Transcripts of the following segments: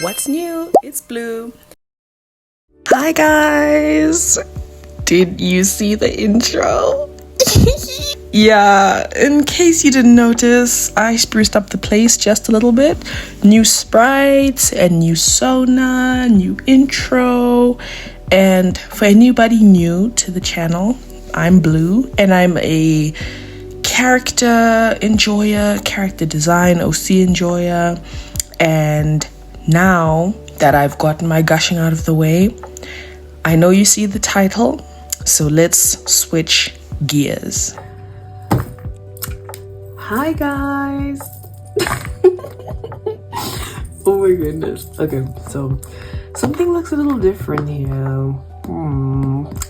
What's new? It's Blue. Hi guys! Did you see the intro? Yeah, in case you didn't notice, I spruced up the place just a little bit. New sprites, a new Sona, new intro. And for anybody new to the channel, I'm Blue and I'm a character enjoyer, character design, OC enjoyer. And now that I've gotten my gushing out of the way, I know you see the title, so let's switch gears. Hi guys! Oh my goodness. Okay, so something looks a little different here.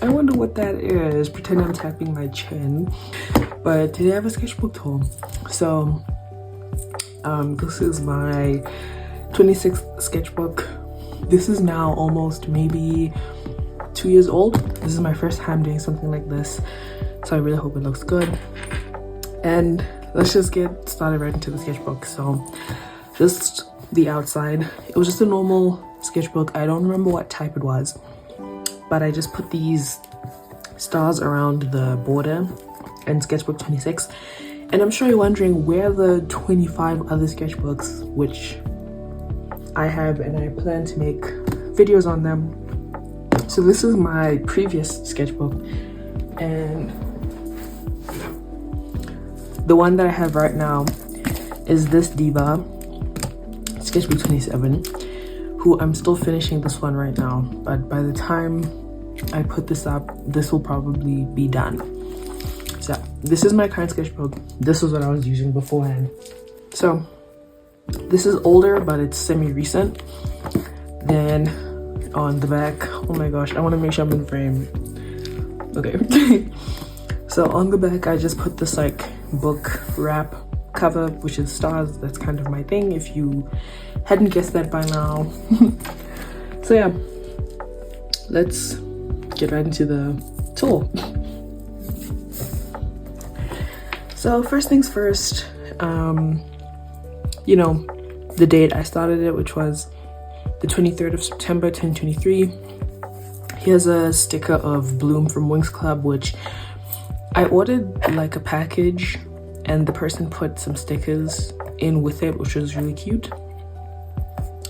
I wonder what that is. Pretend I'm tapping my chin. But today I have a sketchbook tour. So this is my 26th sketchbook. This is now almost maybe 2 years old. This is my first time doing something like this, so I really hope it looks good. And let's just get started right into the sketchbook. So just the outside, it was just a normal sketchbook. I don't remember what type it was, but I just put these stars around the border and sketchbook 26. And I'm sure you're wondering where the 25 other sketchbooks, which I have and I plan to make videos on them. So this is my previous sketchbook, and the one that I have right now is this diva, sketchbook 27, who I'm still finishing this one right now, but by the time I put this up, this will probably be done. So this is my current sketchbook. This is what I was using beforehand. So this is older, but it's semi-recent. Then on the back, oh my gosh, I want to make sure I'm in frame. Okay. So on the back, I just put this like book wrap cover, which is stars. That's kind of my thing, if you hadn't guessed that by now. So yeah, let's get right into the tour. So first things first, you know, the date I started it, which was the 23rd of September 2023. Here's a sticker of Bloom from Wings Club, which I ordered like a package, and the person put some stickers in with it, which was really cute.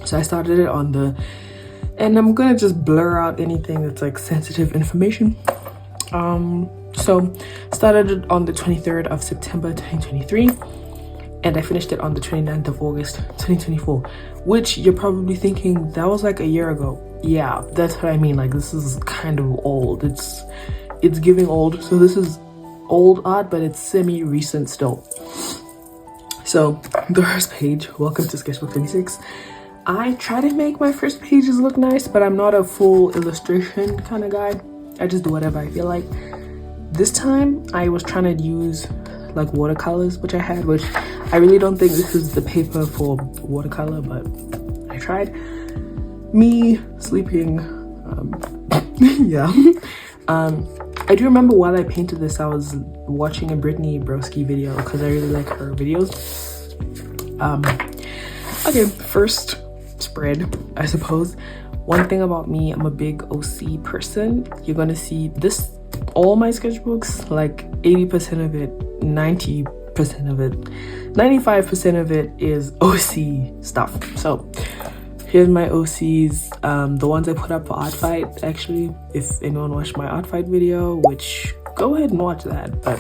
So I started it on the, and I'm gonna just blur out anything that's like sensitive information. So started it on the 23rd of September 2023, and I finished it on the 29th of August 2024, which you're probably thinking that was like a year ago. Yeah, that's what I mean. Like, this is kind of old. It's giving old. So this is old art, but it's semi-recent still. So the first page, welcome to sketchbook 26. I try to make my first pages look nice, but I'm not a full illustration kind of guy. I just do whatever I feel like. This time I was trying to use like watercolors, which I had, which I really don't think this is the paper for watercolor, but I tried. Me sleeping, yeah. I do remember while I painted this, I was watching a Brittany Broski video because I really like her videos. Okay, first spread, I suppose. One thing about me, I'm a big OC person. You're gonna see this, all my sketchbooks, like 80% of it, 90% of it, 95% of it is OC stuff. So here's my OCs, the ones I put up for Art Fight. Actually, if anyone watched my Art Fight video, which go ahead and watch that. But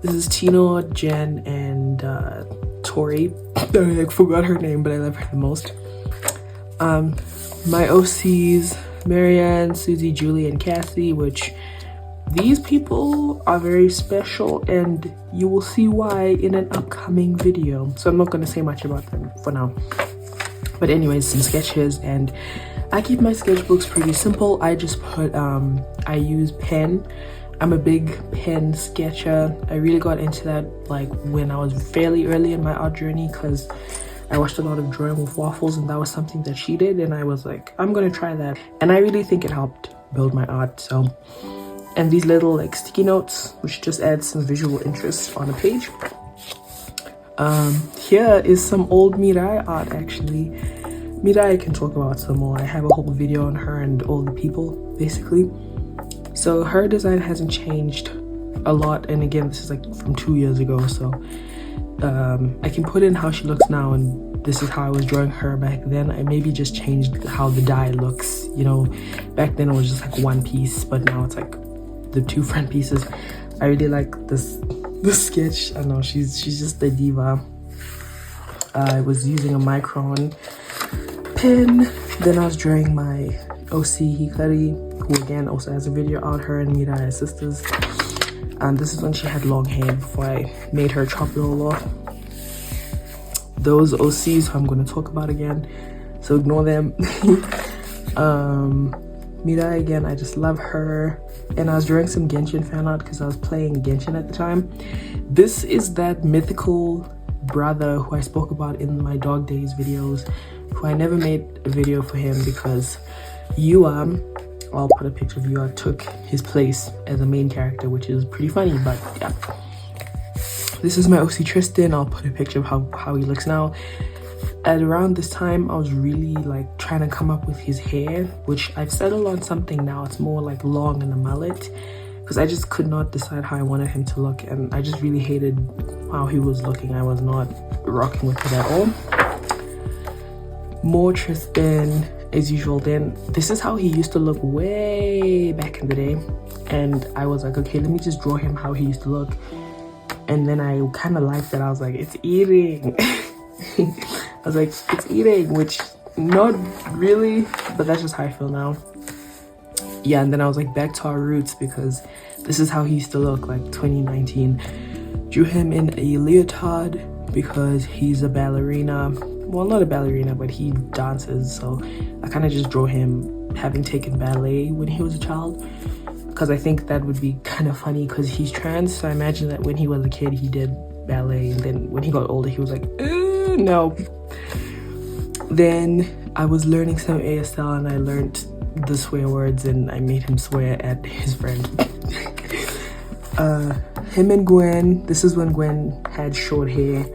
this is Tino, Jen, and Tori. I like forgot her name, but I love her the most. My OCs, Marianne, Susie, Julie, and Cassie, which these people are very special, and you will see why in an upcoming video. So I'm not going to say much about them for now. But anyways, some sketches, and I keep my sketchbooks pretty simple. I just put, I use pen. I'm a big pen sketcher. I really got into that like when I was fairly early in my art journey, because I watched a lot of Drawing with Waffles, and that was something that she did, and I was like, I'm gonna try that. And I really think it helped build my art. So, and these little like sticky notes, which just adds some visual interest on a page. Here is some old Mirai art actually. Mira I can talk about some more. I have a whole video on her and all the people basically. So her design hasn't changed a lot, and again this is like from 2 years ago, so I can put in how she looks now, and this is how I was drawing her back then. I maybe just changed how the die looks, you know. Back then it was just like one piece, but now it's like the 2 front pieces. I really like this sketch. I know she's just a diva. I was using a micron pen, then I was drawing my OC Hikari, who again also has a video out, her and Mira as sisters. And this is when she had long hair before I made her chop it all off. Those OCs who I'm going to talk about again, so ignore them. Mira again, I just love her. And I was drawing some Genshin fan art because I was playing Genshin at the time. This is that mythical brother who I spoke about in my Dog Days videos, who I never made a video for him because Yua, I'll put a picture of Yua, took his place as a main character, which is pretty funny, but yeah. This is my OC Tristan. I'll put a picture of how he looks now. At around this time, I was really like trying to come up with his hair, which I've settled on something now. It's more like long and a mullet, because I just could not decide how I wanted him to look, and I just really hated how he was looking. I was not rocking with it at all. More Tristan as usual. Then this is how he used to look way back in the day, and I was like, okay, let me just draw him how he used to look. And then I kind of liked it. I was like, it's eating. I was like, it's eating, which not really, but that's just how I feel now. Yeah, and then I was like, back to our roots, because this is how he used to look like 2019. Drew him in a leotard because he's a ballerina. Well, not a ballerina, but he dances, so I kind of just drew him having taken ballet when he was a child, because I think that would be kind of funny because he's trans, so I imagine that when he was a kid he did ballet, and then when he got older he was like, no. Then I was learning some ASL and I learned the swear words, and I made him swear at his friend. Him and Gwen, this is when Gwen had short hair,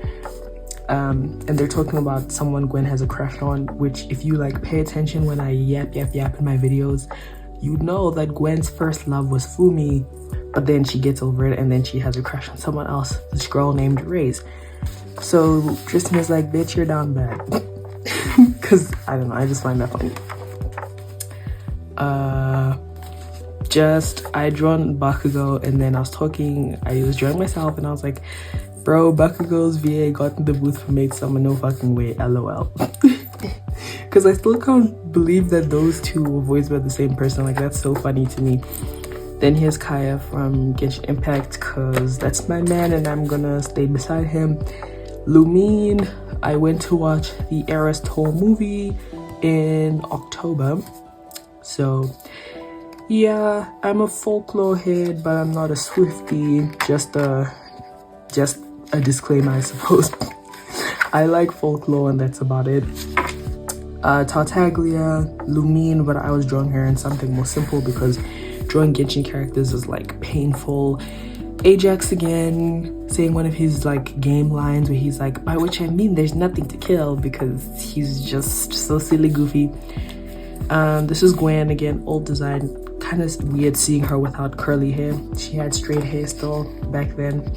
and they're talking about someone Gwen has a crush on, which if you like pay attention when I yap in my videos, you know that Gwen's first love was Fumi, but then she gets over it and then she has a crush on someone else, this girl named Ray's. So Tristan is like, bitch, you're down bad. Because I don't know, I just find that funny. I drawn Bakugo, and then I was drawing myself, and I was like, bro, Bakugo's VA got in the booth for Made Summer, no fucking way, lol. Because I still can't believe that those two were voiced by the same person. Like, that's so funny to me. Then here's Kaya from Genshin Impact, because that's my man and I'm gonna stay beside him. Lumine, I went to watch the Eras Tour movie in October. So yeah, I'm a folklore head, but I'm not a Swiftie. Just a disclaimer, I suppose. I like folklore and that's about it. Tartaglia, Lumine, but I was drawing her in something more simple because drawing Genshin characters is like painful. Ajax again, saying one of his like game lines where he's like, by which I mean there's nothing to kill, because he's just so silly goofy. This is Gwen again, old design. Kind of weird seeing her without curly hair. She had straight hair still back then.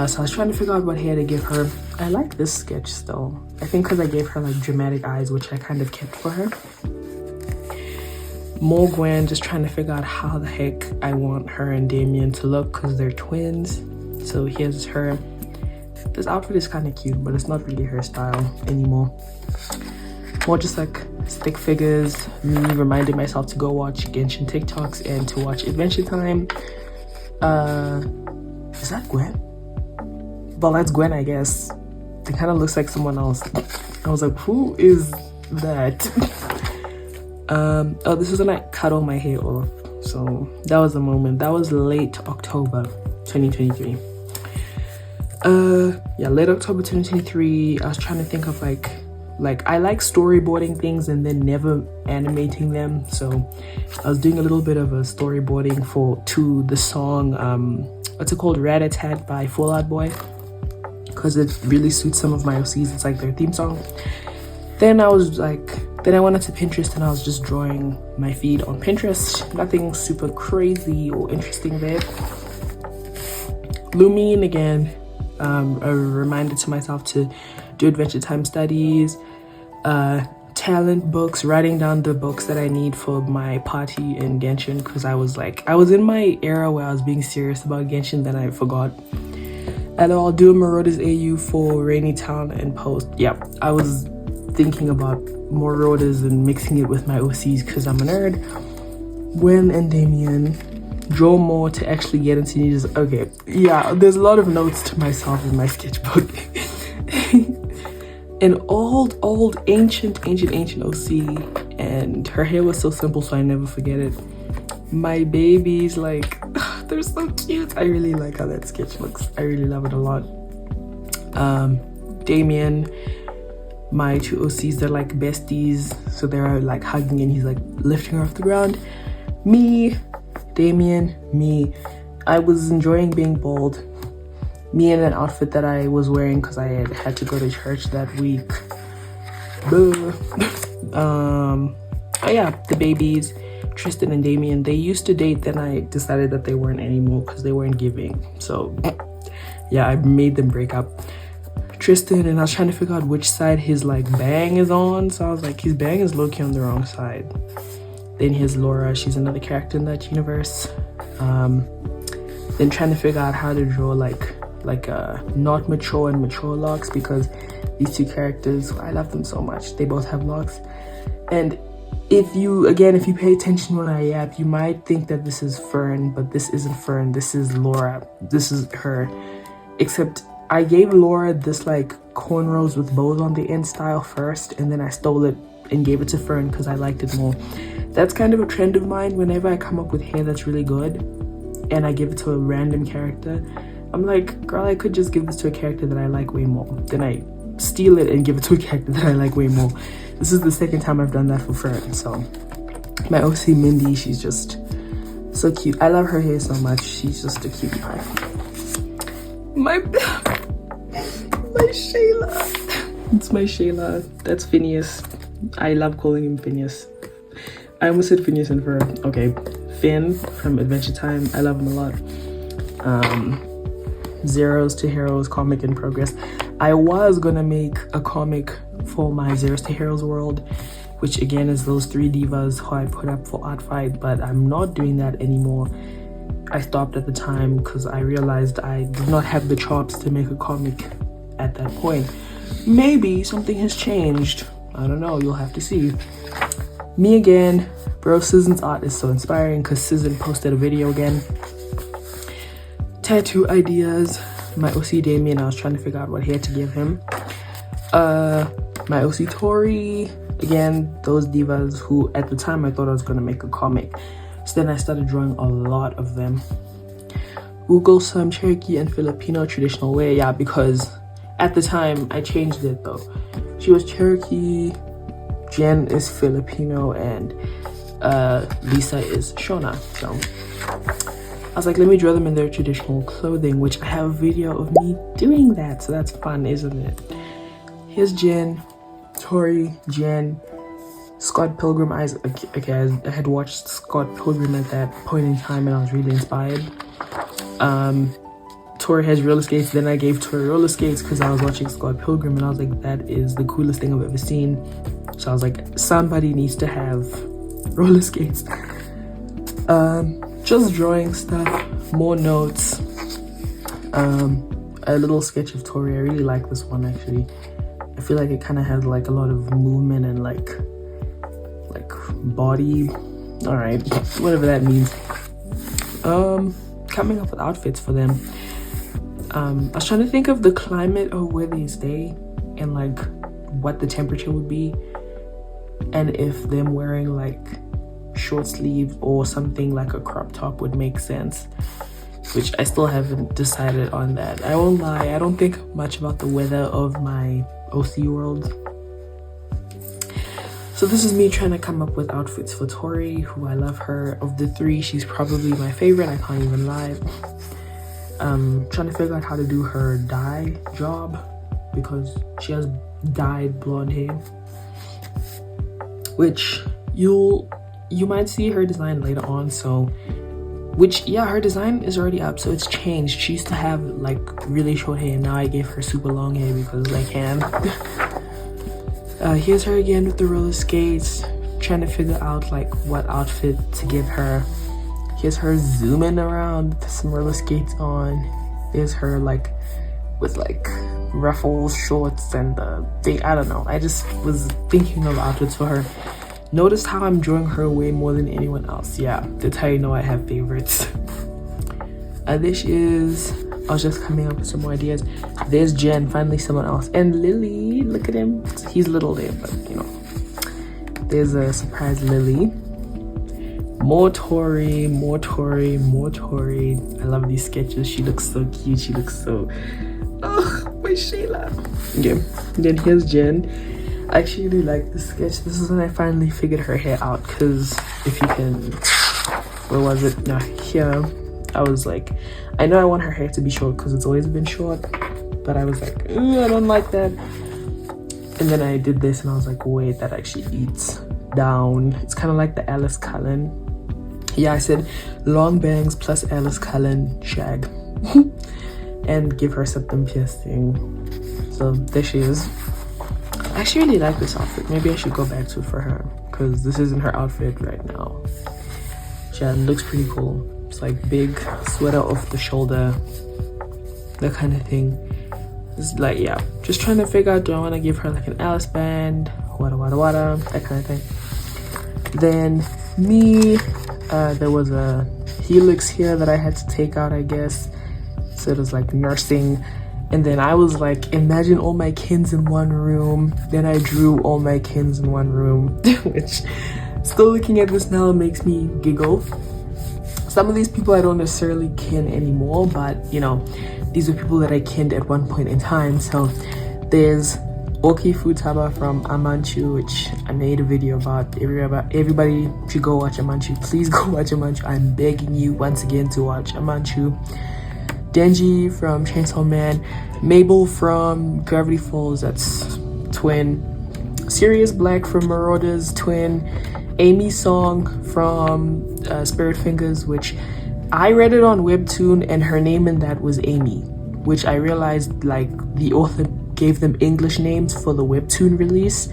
So I was trying to figure out what hair to give her. I like this sketch still. I think because I gave her like dramatic eyes, which I kind of kept for her. More Gwen, just trying to figure out how the heck I want her and Damien to look because they're twins. So here's her. This outfit is kind of cute, but it's not really her style anymore. More just like stick figures, me reminding myself to go watch Genshin TikToks and to watch Adventure Time. Is that Gwen? Well, that's Gwen, I guess. It kind of looks like someone else. I was like, who is that? Oh, this is when I cut all my hair off. So that was the moment. That was late October 2023. Yeah, late October 2023. I was trying to think of like I like storyboarding things and then never animating them. So I was doing a little bit of a storyboarding to the song what's it called, Rat-a-Tat by Fall Out Boy, because it really suits some of my OCs. It's like their theme song. Then I was like, then I went into Pinterest and I was just drawing my feed on Pinterest. Nothing super crazy or interesting there. Lumine again, a reminder to myself to do Adventure Time studies, talent books, writing down the books that I need for my party in Genshin, because I was in my era where I was being serious about Genshin, then I forgot. And I'll do a Marauders AU for Rainy Town and Post. Yeah, I was thinking about more Marauders and mixing it with my OCs because I'm a nerd. Gwen and Damien, draw more to actually get into needs. Okay, yeah, there's a lot of notes to myself in my sketchbook. An old, ancient OC, and her hair was so simple, so I never forget it. My babies, like, they're so cute. I really like how that sketch looks. I really love it a lot. Damien, my two OCs, they're like besties, so they're like hugging and he's like lifting her off the ground. Me, Damien, me. I was enjoying being bald. Me in an outfit that I was wearing because I had to go to church that week. Oh yeah, the babies, Tristan and Damien, they used to date, then I decided that they weren't anymore because they weren't giving. So yeah, I made them break up. Tristan, and I was trying to figure out which side his like bang is on, so I was like, his bang is low-key on the wrong side. Then here's Laura, she's another character in that universe. Then trying to figure out how to draw like not mature and mature locks, because these two characters, I love them so much. They both have locks. And if you pay attention when I yap, you might think that this is Fern, but this isn't Fern, this is Laura. This is her. Except I gave Laura this like cornrows with bows on the end style first, and then I stole it and gave it to Fern because I liked it more. That's kind of a trend of mine. Whenever I come up with hair that's really good and I give it to a random character, I'm like, girl, I could just give this to a character that I like way more. Then I steal it and give it to a character that I like way more. This is the second time I've done that for Fern. So my OC Mindy, she's just so cute. I love her hair so much. She's just a cutie pie. My Shayla. It's my Shayla. That's Phineas. I love calling him Phineas. I almost said Phineas and Ferb. Okay, Finn from Adventure Time. I love him a lot. Zeros to Heroes comic in progress. I was gonna make a comic for my Zeros to Heroes world, which again is those three divas who I put up for Art Fight, but I'm not doing that anymore. I stopped at the time because I realized I did not have the chops to make a comic at that point. Maybe something has changed. I don't know, you'll have to see. Me again, bro, Sizzon's art is so inspiring because Sizzon posted a video again. Tattoo ideas. My OC Damien, I was trying to figure out what hair to give him. My OC Tori, again, those divas who at the time I thought I was gonna make a comic. So then I started drawing a lot of them. Google some Cherokee and Filipino traditional wear, yeah, because at the time I changed it though. She was Cherokee, Jen is Filipino, and Lisa is Shona. So I was like, let me draw them in their traditional clothing, which I have a video of me doing that, so that's fun, isn't it? Here's Jen, Tori, Jen, Scott Pilgrim. I had watched Scott Pilgrim at that point in time and I was really inspired. Tori has roller skates. Then I gave Tori roller skates because I was watching Scott Pilgrim and I was like, that is the coolest thing I've ever seen. So I was like, somebody needs to have roller skates. Just drawing stuff, more notes. A little sketch of Tori. I really like this one actually. I feel like it kind of has like a lot of movement and like body, all right, whatever that means. Coming up with outfits for them. I was trying to think of the climate of where they stay and like what the temperature would be, and if them wearing like short sleeves or something like a crop top would make sense, which I still haven't decided on that. I won't lie, I don't think much about the weather of my OC world. So this is me trying to come up with outfits for Tori, who I love her. Of the three, she's probably my favorite, I can't even lie. Trying to figure out how to do her dye job because she has dyed blonde hair, which you might see her design later on. So which, yeah, her design is already up, so it's changed. She used to have like really short hair, now I gave her super long hair because I can. Here's her again with the roller skates, trying to figure out like what outfit to give her. Here's her zooming around with some roller skates on. There's her like with like ruffles, shorts, and thing. I don't know, I just was thinking of outfits for her. Notice how I'm drawing her way more than anyone else. Yeah, that's how you know I have favorites. There she is. I was just coming up with some more ideas. There's Jen, finally someone else. And Lily, look at him. He's little there, but you know. There's a surprise Lily. More Tori, more Tori, more Tori. I love these sketches. She looks so cute. She looks so... Ugh, my Sheila. Okay, then here's Jen. I actually really like this sketch. This is when I finally figured her hair out, because if you can, where was it? No, here. I was like, I know I want her hair to be short because it's always been short, but I was like, I don't like that. And then I did this and I was like, wait, that actually eats down. It's kind of like the Alice Cullen. Yeah, I said long bangs plus Alice Cullen shag. And give her something piercing. So there she is. I actually really like this outfit. Maybe I should go back to it for her, because this isn't her outfit right now. Yeah, it looks pretty cool. It's like big sweater off the shoulder, that kind of thing. It's like, yeah, just trying to figure out, do I want to give her like an Alice band, wada, that kind of thing. Then me, there was a helix here that I had to take out, I guess. So it was like nursing. And then I was like, imagine all my kins in one room. Then I drew all my kins in one room, which still looking at this now makes me giggle. Some of these people I don't necessarily kin anymore, but you know, these are people that I kinned at one point in time. So there's Oki Futaba from Amanchu, which I made a video about. Everybody should go watch Amanchu. Please go watch Amanchu. I'm begging you once again to watch Amanchu. Denji from Chainsaw Man, Mabel from Gravity Falls, that's twin, Sirius Black from Marauders, twin, Amy Song from Spirit Fingers, which I read it on Webtoon and her name in that was Amy, which I realized like the author gave them English names for the Webtoon release,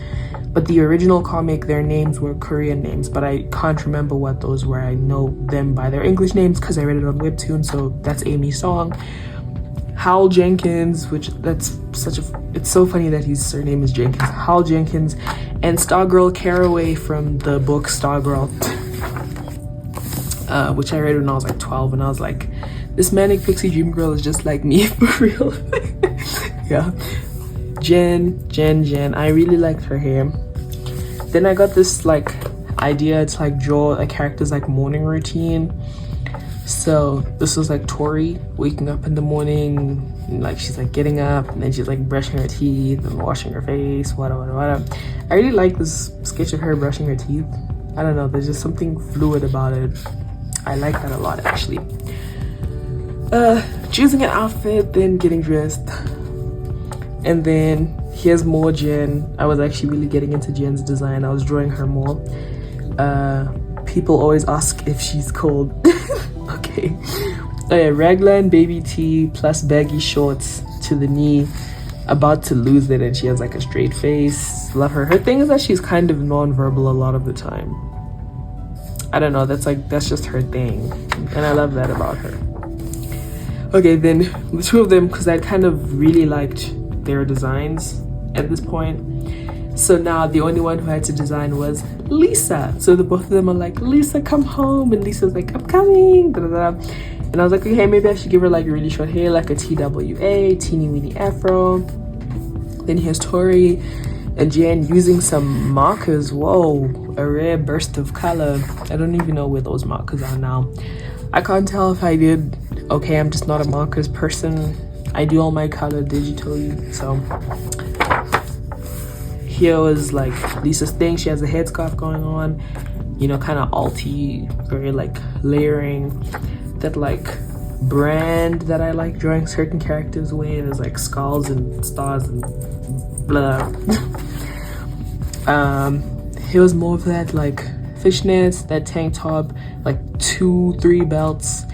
but the original comic, their names were Korean names, but I can't remember what those were. I know them by their English names because I read it on Webtoon, so that's Amy Song. Hal Jenkins, which that's such a, it's so funny that his surname is Jenkins. Hal Jenkins, and Stargirl Caraway from the book Stargirl, which I read when I was like 12, and I was like, this manic pixie dream girl is just like me, for real. Yeah. Jen, I really liked her hair. Then I got this like idea to like draw a character's like morning routine. So this was like Tori waking up in the morning, and, like she's like getting up and then she's like brushing her teeth and washing her face, whatever. I really like this sketch of her brushing her teeth. I don't know, there's just something fluid about it. I like that a lot actually. Choosing an outfit, then getting dressed. And then here's more Jen. I was actually really getting into Jen's design. I was drawing her more. People always ask if she's cold. Okay. Oh yeah, raglan baby tee plus baggy shorts to the knee. About to lose it, and she has like a straight face. Love her. Her thing is that she's kind of non-verbal a lot of the time. I don't know, that's just her thing. And I love that about her. Okay, then the two of them, because I kind of really liked their designs at this point. So now the only one who had to design was Lisa. So the both of them are like, Lisa, come home. And Lisa's like, I'm coming. Da, da, da. And I was like, okay, maybe I should give her like really short hair, like a TWA, teeny weeny afro. Then here's Tori and Jen using some markers. Whoa, a rare burst of color. I don't even know where those markers are now. I can't tell if I did. Okay, I'm just not a markers person. I do all my color digitally, so here was like Lisa's thing. She has a headscarf going on, you know, kind of alty, very like layering. That like brand that I like drawing certain characters with is like skulls and stars and blah. It was more of that like fishnets, that tank top, like 2-3 belts,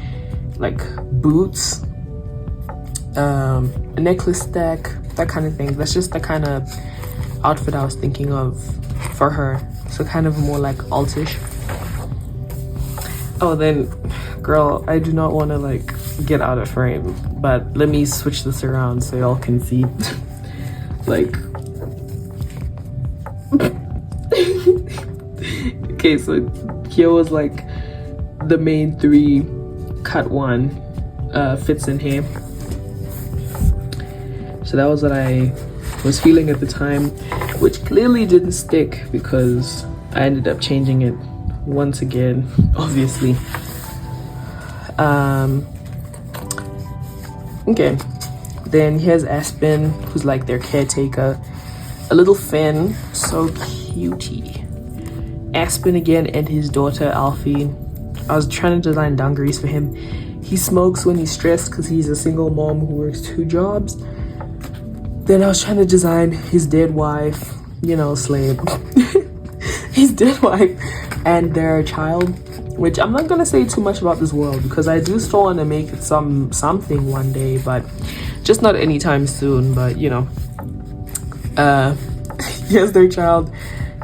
like boots, a necklace stack, that kind of thing. That's just the kind of outfit I was thinking of for her. So kind of more like altish. Oh, then girl, I do not want to like get out of frame, but let me switch this around so y'all can see. Like okay, so here was like the main 3 cut one fits in here. So that was what I was feeling at the time, which clearly didn't stick because I ended up changing it once again, obviously. Okay, then here's Aspen, who's like their caretaker. A little Finn, so cutie. Aspen again and his daughter Alfie. I was trying to design dungarees for him. He smokes when he's stressed because he's a single mom who works 2 jobs. Then I was trying to design his dead wife, you know, slave. His dead wife and their child, which I'm not gonna say too much about this world because I do still want to make it something one day, but just not anytime soon. But you know, here's their child,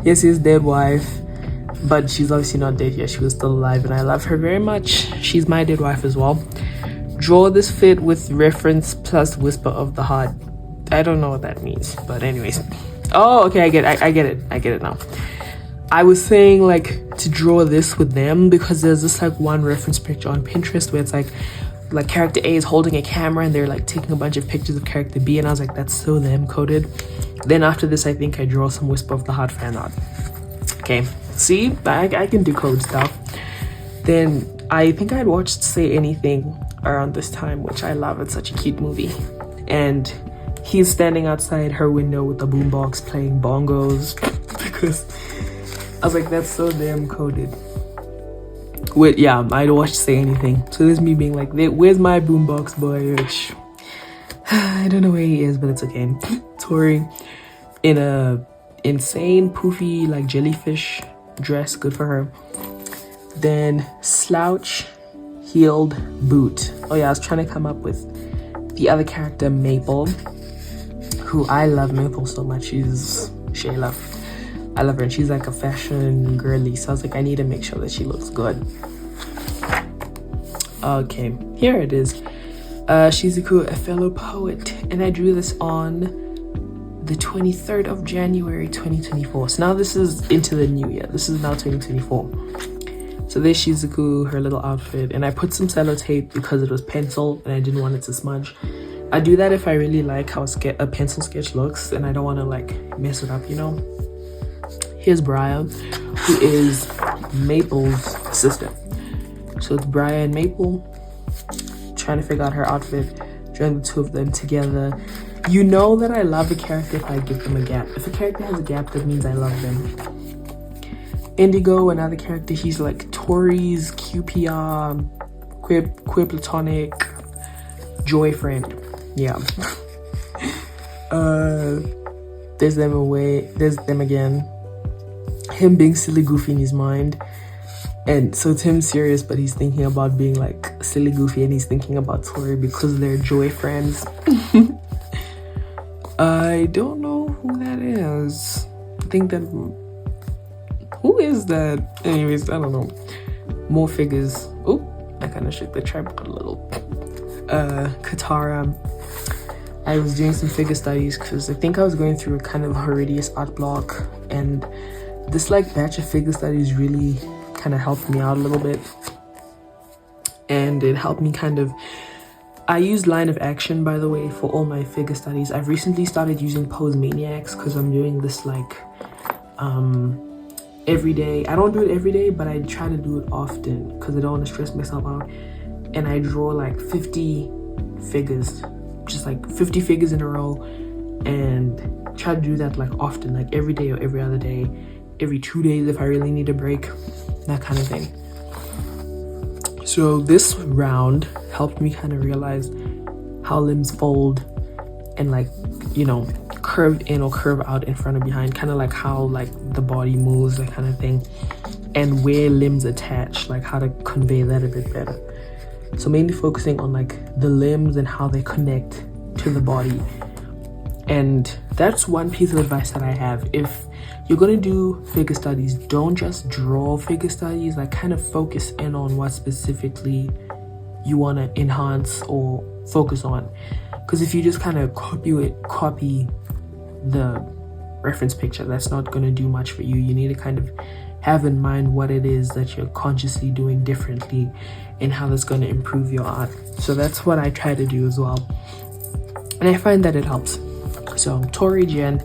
here's his dead wife, but she's obviously not dead yet. She was still alive and I love her very much. She's my dead wife as well. Draw this fit with reference plus whisper of the heart. I don't know what that means, but anyways. Oh, okay, I get it now. I was saying like to draw this with them because there's this like one reference picture on Pinterest where it's like character A is holding a camera and they're like taking a bunch of pictures of character B, and I was like, that's so them coded. Then after this, I think I draw some Whisper of the Heart fan art. Okay, see, I can decode stuff. Then I think I'd watched Say Anything around this time, which I love. It's such a cute movie. And he's standing outside her window with the boombox playing bongos because I was like, that's so damn coded. With yeah, I'd watched Say Anything. So there's me being like, where's my boombox boy? Which I don't know where he is, but it's okay. Tori in a insane poofy like jellyfish dress, good for her. Then slouch heeled boot. Oh yeah, I was trying to come up with the other character, Maple, who I love. Maple so much. She's Shayla. I love her and she's like a fashion girly, so I was like, I need to make sure that she looks good. Okay, here it is. Shizuku, a fellow poet, and I drew this on the 23rd of January 2024. So now this is into the new year. This is now 2024. So there's Shizuku, her little outfit, and I put some sellotape because it was pencil and I didn't want it to smudge. I do that if I really like how a pencil sketch looks and I don't want to like mess it up, you know. Here's Brian, who is Maple's sister. So it's Brian and Maple trying to figure out her outfit, drawing the 2 of them together. You know that I love a character if I give them a gap. If a character has a gap, that means I love them. Indigo, another character, he's like Tori's QPR, queer platonic joy friend. Yeah. There's them again. Him being silly goofy in his mind, and so it's him serious, but he's thinking about being like silly goofy, and he's thinking about Tori because they're joy friends. I don't know who that is. I think that who is that? Anyways, I don't know. More figures. Oh, I kind of shook the tripod a little. Katara. I was doing some figure studies because I think I was going through a kind of horrendous art block, and this like batch of figure studies really kind of helped me out a little bit, and it helped me kind of, I use line of action, by the way, for all my figure studies. I've recently started using Pose Maniacs because I'm doing this like every day. I don't do it every day, but I try to do it often because I don't want to stress myself out. And I draw like 50 figures, just like 50 figures in a row, and try to do that like often, like every day or every other day, every 2 days if I really need a break, that kind of thing. So this round helped me kind of realize how limbs fold and like, you know, curve in or curve out, in front or behind, kind of like how like the body moves, that kind of thing, and where limbs attach, like how to convey that a bit better. So mainly focusing on like the limbs and how they connect to the body. And that's one piece of advice that I have. If you're gonna do figure studies, don't just draw figure studies, like kind of focus in on what specifically you want to enhance or focus on. Because if you just kind of copy the reference picture, that's not going to do much for you. You need to kind of have in mind what it is that you're consciously doing differently and how that's going to improve your art. So that's what I try to do as well, and I find that it helps. So Tori, Jen,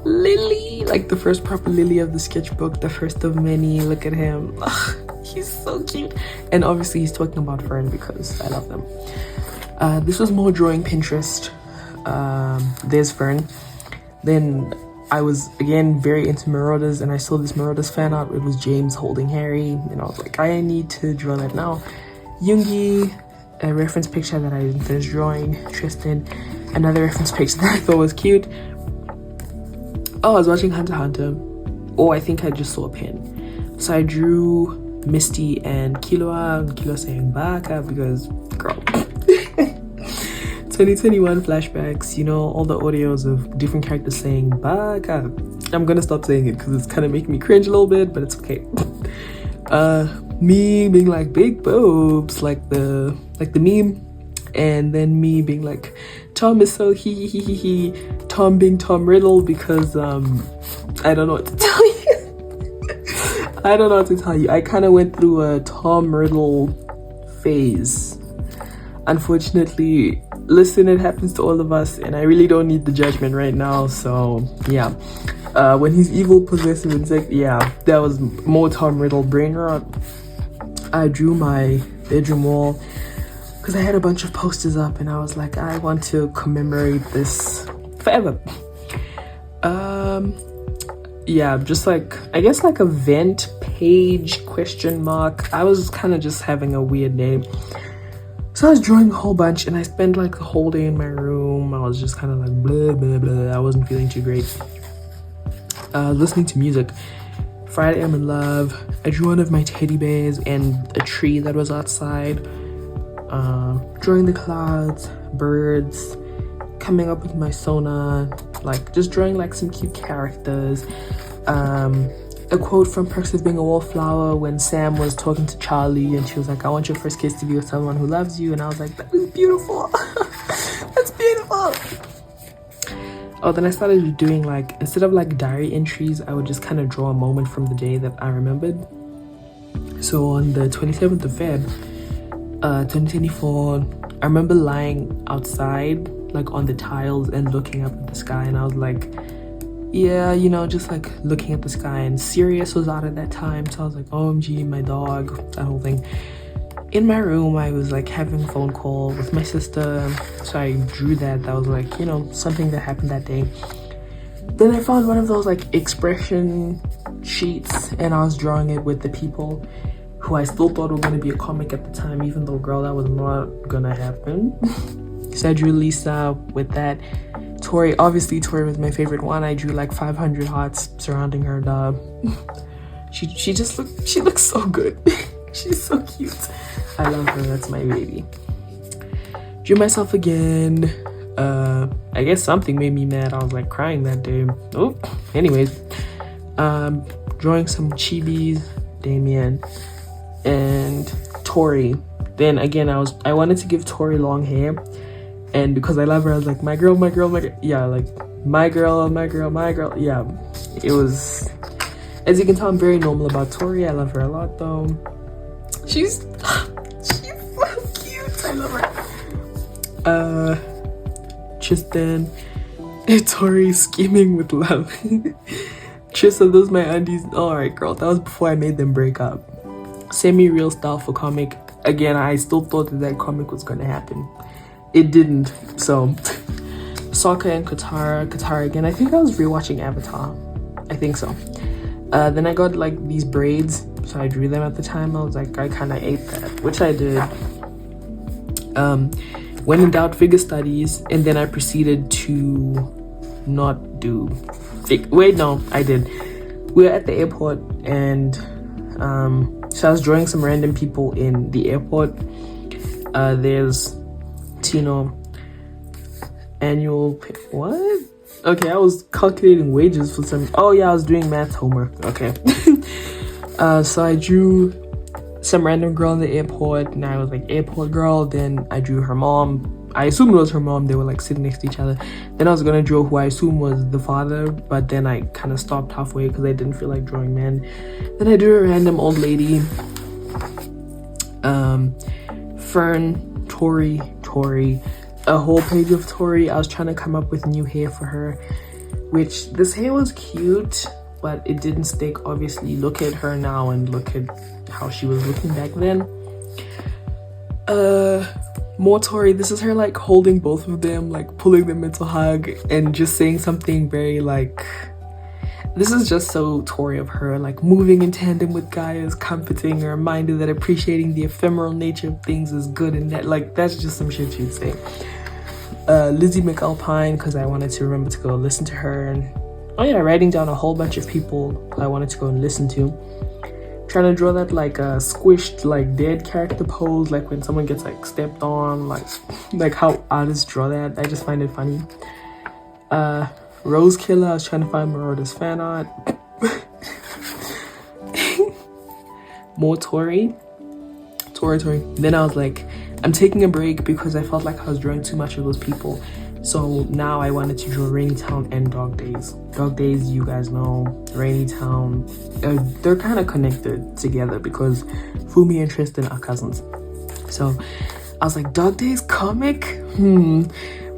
Lily, like the first proper Lily of the sketchbook, the first of many. Look at him. Ugh, he's so cute. And obviously he's talking about Fern because I love them. This was more drawing Pinterest. There's Fern. Then I was again very into Marauders, and I saw this Marauders fan art. It was James holding Harry, and I was like, I need to draw that now. Yoongi, a reference picture that I didn't finish drawing. Tristan, another reference picture that I thought was cute. Oh, I was watching Hunter x Hunter. Oh, I think I just saw a pin. So I drew Misty and Killua saying Baka because, girl. 2021 flashbacks, you know, all the audios of different characters saying Baka. I'm gonna stop saying it because it's kind of making me cringe a little bit, but it's okay. Me being like big boobs, like the meme, and then me being like Tom is so he. Tom being Tom Riddle because I don't know what to tell you. I don't know what to tell you. I kind of went through a Tom Riddle phase. Unfortunately, listen, it happens to all of us, and I really don't need the judgment right now. So yeah, when he's evil, possessive, and sick, yeah, that was more Tom Riddle brain rot. I drew my bedroom wall because I had a bunch of posters up, and I was like, I want to commemorate this forever. Yeah, just like, I guess like a vent page question mark. I was kind of just having a weird day. So I was drawing a whole bunch, and I spent like the whole day in my room. I was just kind of like blah, blah, blah. I wasn't feeling too great. Listening to music. Friday, I'm in love. I drew one of my teddy bears and a tree that was outside. Drawing the clouds, birds, coming up with my Sona, like just drawing like some cute characters. A quote from Perks of Being a Wallflower when Sam was talking to Charlie and she was like, I want your first kiss to be with someone who loves you, and I was like, that is beautiful. That's beautiful. Oh, then I started doing like, instead of like diary entries, I would just kind of draw a moment from the day that I remembered. So on the 27th of Feb 2024, I remember lying outside like on the tiles and looking up at the sky, and I was like, yeah, you know, just like looking at the sky. And Sirius was out at that time, so I was like, OMG, my dog, that whole thing. In my room, I was like having a phone call with my sister, so I drew that. That was like, you know, something that happened that day. Then I found one of those like expression sheets, and I was drawing it with the people who I still thought were going to be a comic at the time, even though, girl, that was not gonna happen. So I drew Lisa with that. Tori, obviously Tori was my favorite one. I drew like 500 hearts surrounding her dog. She looks so good. She's so cute. I love her. That's my baby. Drew myself again. I guess something made me mad. I was like crying that day. Oh, anyways. Drawing some chibis, Damien, and Tori. Then again, I wanted to give Tori long hair. And because I love her, I was like, my girl, my girl, my girl. Yeah, like, my girl, my girl, my girl. Yeah, it was, as you can tell, I'm very normal about Tori. I love her a lot, though. She's so cute. I love her. Tristan and Tori scheming with love. Trista, those my undies. All right, girl. That was before I made them break up. Semi-real style for comic. Again, I still thought that comic was going to happen. It didn't. So Sokka and Katara again. I think I was rewatching Avatar. I think so. Then I got like these braids, so I drew them at the time. I was like, I kind of ate that, which I did. When in doubt, figure studies, and then I proceeded to not do wait, no, I did. We were at the airport, and so I was drawing some random people in the airport. There's Tino, annual what? Okay, I was calculating wages for some. Oh yeah, I was doing math homework. Okay. So I drew some random girl in the airport, and I was like airport girl. Then I drew her mom. I assumed it was her mom. They were like sitting next to each other. Then I was gonna draw who I assumed was the father, but then I kind of stopped halfway because I didn't feel like drawing men. Then I drew a random old lady. Fern, Tori, a whole page of Tori. I was trying to come up with new hair for her, which this hair was cute, but it didn't stick. Obviously, look at her now and look at how she was looking back then. More Tori. This is her like holding both of them, like pulling them into a hug and just saying something very like, this is just so Tori of her, like moving in tandem with Gaia's, comforting, a reminder that appreciating the ephemeral nature of things is good, and that like that's just some shit she'd say. Lizzie McAlpine, because I wanted to remember to go listen to her. And oh yeah, writing down a whole bunch of people who I wanted to go and listen to. Trying to draw that like squished like dead character pose, like when someone gets like stepped on, like how artists draw that. I just find it funny. Rose Killer, I was trying to find Marauder's fan art. More Tori. Then I was like, I'm taking a break because I felt like I was drawing too much of those people. So now I wanted to draw Rainy Town and Dog Days. Dog Days, you guys know, Rainy Town, they're kind of connected together because Fumi and Tristan are cousins. So I was like, Dog Days comic?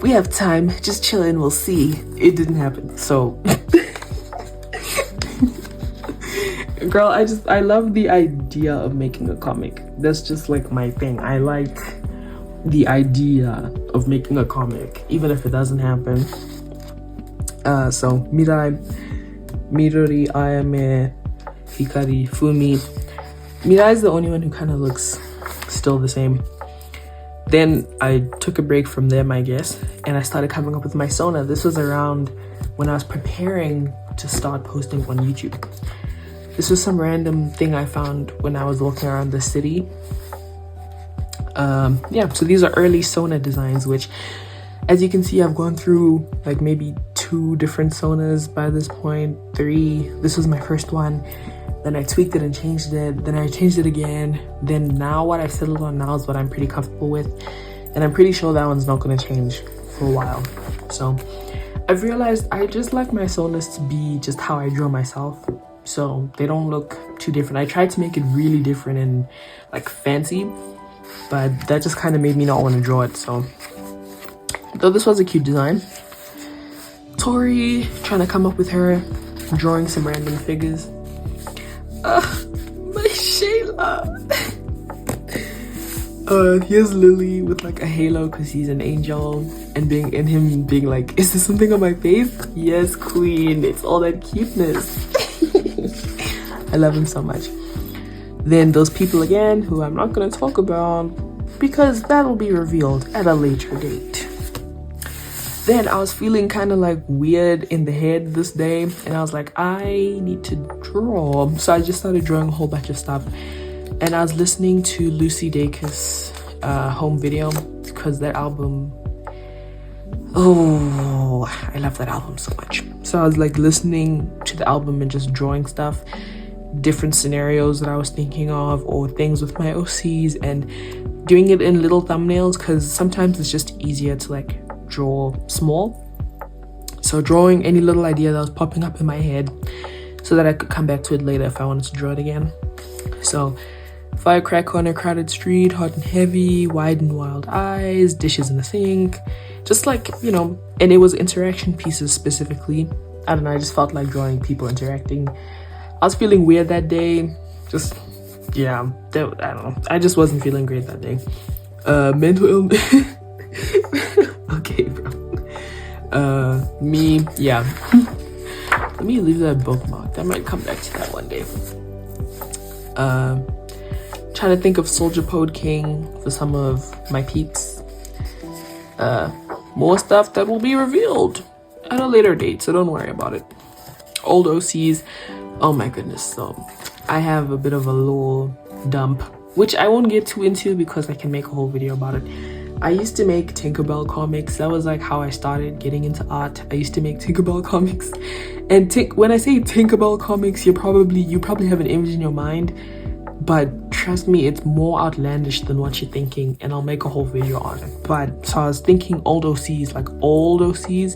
We have time, just chill and we'll see. It didn't happen, so. Girl, I love the idea of making a comic. That's just like my thing. I like the idea of making a comic, even if it doesn't happen. So Mirai, Midori, Ayame, Hikari, Fumi. Mirai is the only one who kind of looks still the same. Then I took a break from them, I guess, and I started coming up with my Sona. This was around when I was preparing to start posting on YouTube. This was some random thing I found when I was walking around the city. Yeah, so these are early Sona designs, which as you can see, I've gone through like maybe 2 different Sonas by this point, 3. This was my first one. Then I tweaked it and changed it. Then I changed it again. Then now what I've settled on now is what I'm pretty comfortable with. And I'm pretty sure that one's not going to change for a while. So I've realized I just like my Sonas to be just how I draw myself. So they don't look too different. I tried to make it really different and like fancy, but that just kind of made me not want to draw it. So though this was a cute design. Tori, trying to come up with her, drawing some random figures. My Shayla. Here's Lily with like a halo because he's an angel, and him being like, is this something on my face? Yes, queen. It's all that cuteness. I love him so much. Then those people again, who I'm not going to talk about because that'll be revealed at a later date. Then I was feeling kind of like weird in the head this day, and I was like, I need to draw. So I just started drawing a whole bunch of stuff, and I was listening to Lucy Dacus' home video because that album, oh, I love that album so much. So I was like listening to the album and just drawing stuff, different scenarios that I was thinking of or things with my OCs, and doing it in little thumbnails because sometimes it's just easier to like draw small. So drawing any little idea that was popping up in my head so that I could come back to it later if I wanted to draw it again. So firecracker on a crowded street, hot and heavy, wide and wild eyes, dishes in the sink, just like, you know, and it was interaction pieces specifically. I don't know, I just felt like drawing people interacting. I was feeling weird that day, just yeah, I don't know, I just wasn't feeling great that day. Mental illness. Okay, bro. Me, yeah. Let me leave that bookmark. I might come back to that one day. Trying to think of Soldier Pode King for some of my peeps. More stuff that will be revealed at a later date, so don't worry about it. Old OCs, oh my goodness. So I have a bit of a little dump, which I won't get too into because I can make a whole video about it. I used to make Tinkerbell comics. That was like how I started getting into art. I used to make Tinkerbell comics, and when I say Tinkerbell comics, you probably have an image in your mind, but trust me, it's more outlandish than what you're thinking, and I'll make a whole video on it. But so I was thinking old OCs, like old OCs,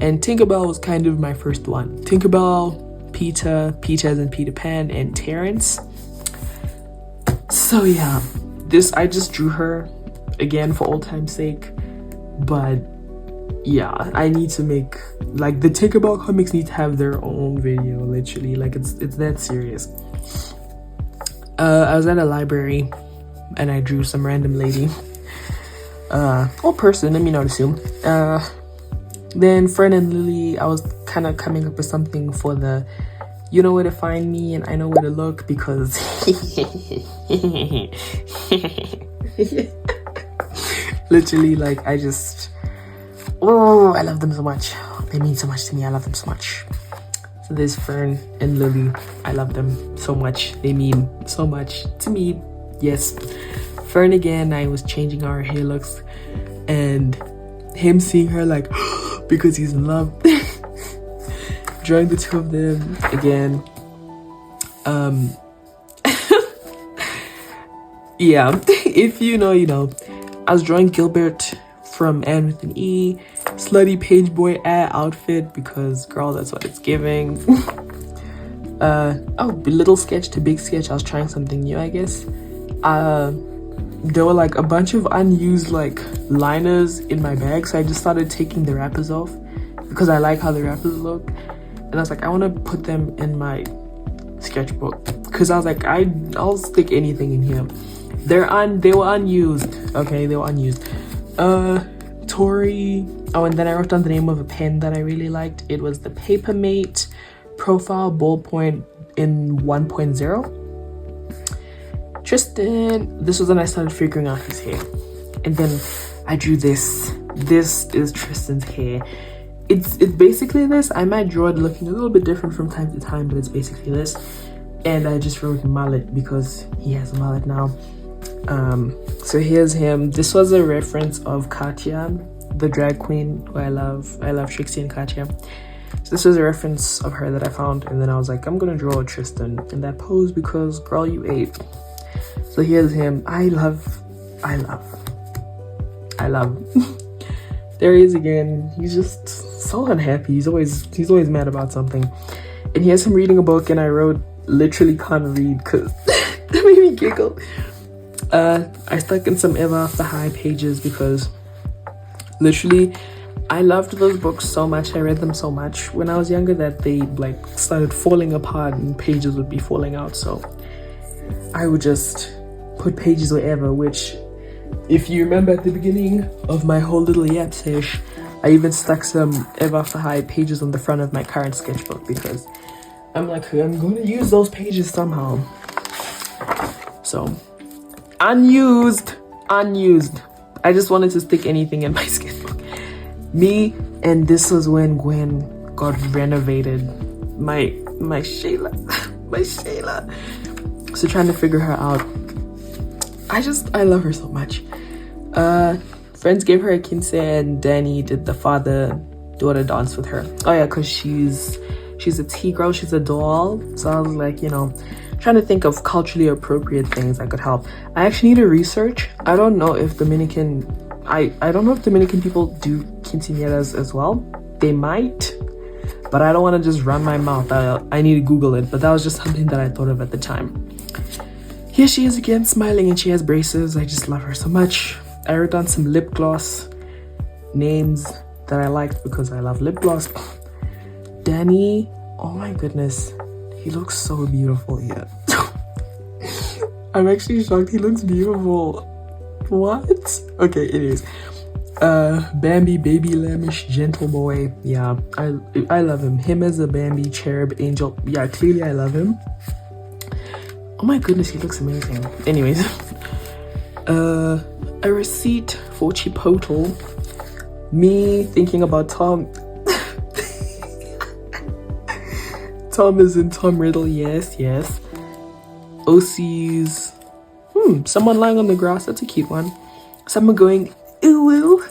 and Tinkerbell was kind of my first one. Tinkerbell, Peter as in Peter Pan, and Terrence. So yeah, I just drew her again for old time's sake, but yeah, I need to make, like, the Tinkerbell comics need to have their own video, literally, like it's that serious. I was at a library and I drew some random lady, or person, let me not assume. Then Fern and Lily, I was kind of coming up with something for the you know where to find me and I know where to look, because literally, like, I love them so much. They mean so much to me. I love them so much. So there's Fern and Lily. I love them so much. They mean so much to me. Yes. Fern, again, I was changing how her hair looks, and him seeing her, like, because he's in love. Drawing the two of them again. Yeah, if you know, you know. I was drawing Gilbert from Anne with an E, slutty page boy outfit, because girl, that's what it's giving. Little sketch to big sketch. I was trying something new, I guess. There were like a bunch of unused like liners in my bag, so I just started taking the wrappers off because I like how the wrappers look, and I was like, I want to put them in my sketchbook, because I was like, I'll stick anything in here. They were unused. Okay, they were unused. Tori. Oh, and then I wrote down the name of a pen that I really liked. It was the Papermate Profile Ballpoint in 1.0. Tristan. This was when I started figuring out his hair, and then I drew this. This is Tristan's hair. It's basically this. I might draw it looking a little bit different from time to time, but it's basically this. And I just wrote mullet because he has a mullet now. So here's him. This was a reference of Katya, the drag queen who I love Trixie and Katya. So this was a reference of her that I found, and then I was like, I'm gonna draw Tristan in that pose because girl, you ate. So here's him. I love. There he is again. He's just so unhappy. He's always mad about something. And here's him reading a book, and I wrote literally can't read because that made me giggle. I stuck in some Ever After High pages because literally I loved those books so much. I read them so much when I was younger that they like started falling apart and pages would be falling out. So I would just put pages wherever, which if you remember at the beginning of my whole little yap sesh, I even stuck some Ever After High pages on the front of my current sketchbook because I'm like, I'm going to use those pages somehow. So unused. I just wanted to stick anything in my sketchbook. And this was when Gwen got renovated. My Shayla. My Shayla. So trying to figure her out. I love her so much. Friends gave her a quince, and Danny did the father-daughter dance with her. Oh yeah, because she's a tea girl, she's a doll. So I was like, you know, trying to think of culturally appropriate things that could help. I actually need to research. I don't know if Dominican people do quinceañeras as well. They might, but I don't want to just run my mouth. I need to Google it, but that was just something that I thought of at the time. Here she is again, smiling, and she has braces. I just love her so much. I wrote down some lip gloss names that I liked because I love lip gloss. Danny, oh my goodness, he looks so beautiful here. I'm actually shocked he looks beautiful. What? Okay, it is. Bambi, baby lambish, gentle boy. Yeah, I love him. Him as a Bambi, cherub, angel. Yeah, clearly I love him. Oh my goodness, he looks amazing. Anyways, a receipt for Chipotle. Me thinking about Tom. Tom is in Tom Riddle. Yes, yes. OC's someone lying on the grass. That's a cute one. Someone going ooh ooh.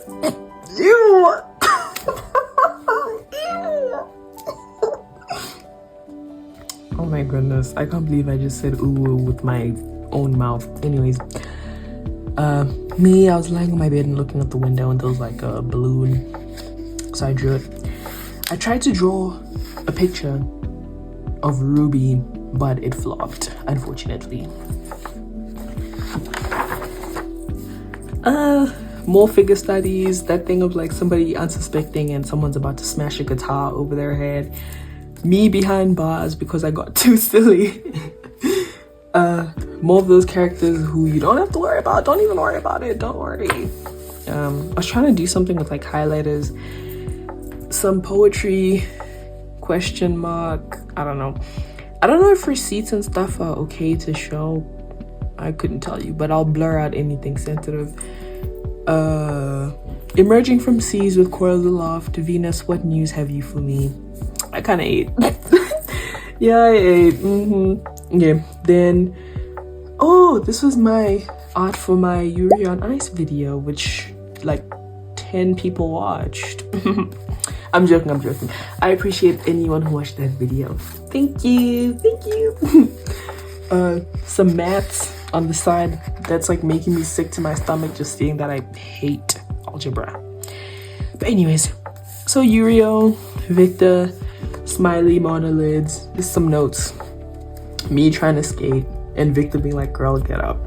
Ew. Oh my goodness, I can't believe I just said ooh ooh with my own mouth. Anyways, me, I was lying on my bed and looking at the window, and there was like a balloon, so I drew it. I tried to draw a picture of Ruby, but it flopped, unfortunately. More figure studies, that thing of like somebody unsuspecting and someone's about to smash a guitar over their head. Me behind bars because I got too silly. More of those characters who you don't have to worry about. Don't even worry about it. Don't worry. I was trying to do something with like highlighters, some poetry, question mark. I don't know if receipts and stuff are okay to show. I couldn't tell you, but I'll blur out anything sensitive. Emerging from seas with coils aloft. Venus, what news have you for me? I kind of ate. Yeah, I ate. Yeah. Then, oh, this was my art for my Yuri on Ice video, which like 10 people watched. I'm joking. I appreciate anyone who watched that video. Thank you. Some maths on the side that's like making me sick to my stomach just seeing that I hate algebra. But anyways, so Yurio, Victor, smiley monolids, just some notes. Me trying to skate and Victor being like, girl, get up.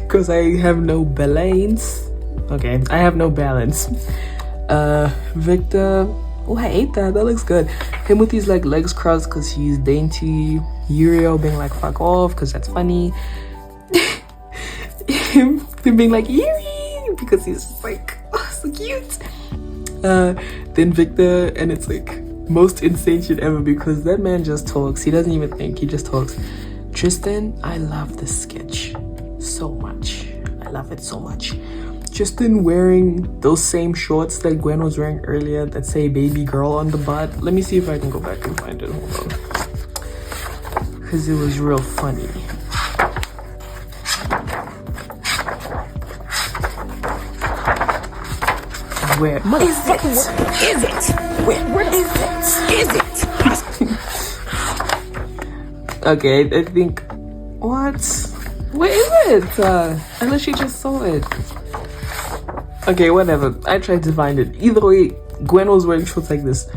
Because I have no balance. Okay, I have no balance. Victor, oh, I ate that looks good. Him with his like legs crossed because he's dainty. Yurio being like, fuck off, because that's funny. him being like, Yuri, because he's just like, oh, so cute. Then Victor, and it's like most insane shit ever because that man just talks. He doesn't even think, he just talks. Tristan, I love this sketch so much. I love it so much. Tristan wearing those same shorts that Gwen was wearing earlier that say baby girl on the butt. Let me see if I can go back and find it. Hold on. Because it was real funny. Where is it? Is it? Where is it? Is it? Okay, I think. What? Where is it? Unless she just saw it. Okay, whatever. I tried to find it. Either way, Gwen was wearing shorts like this.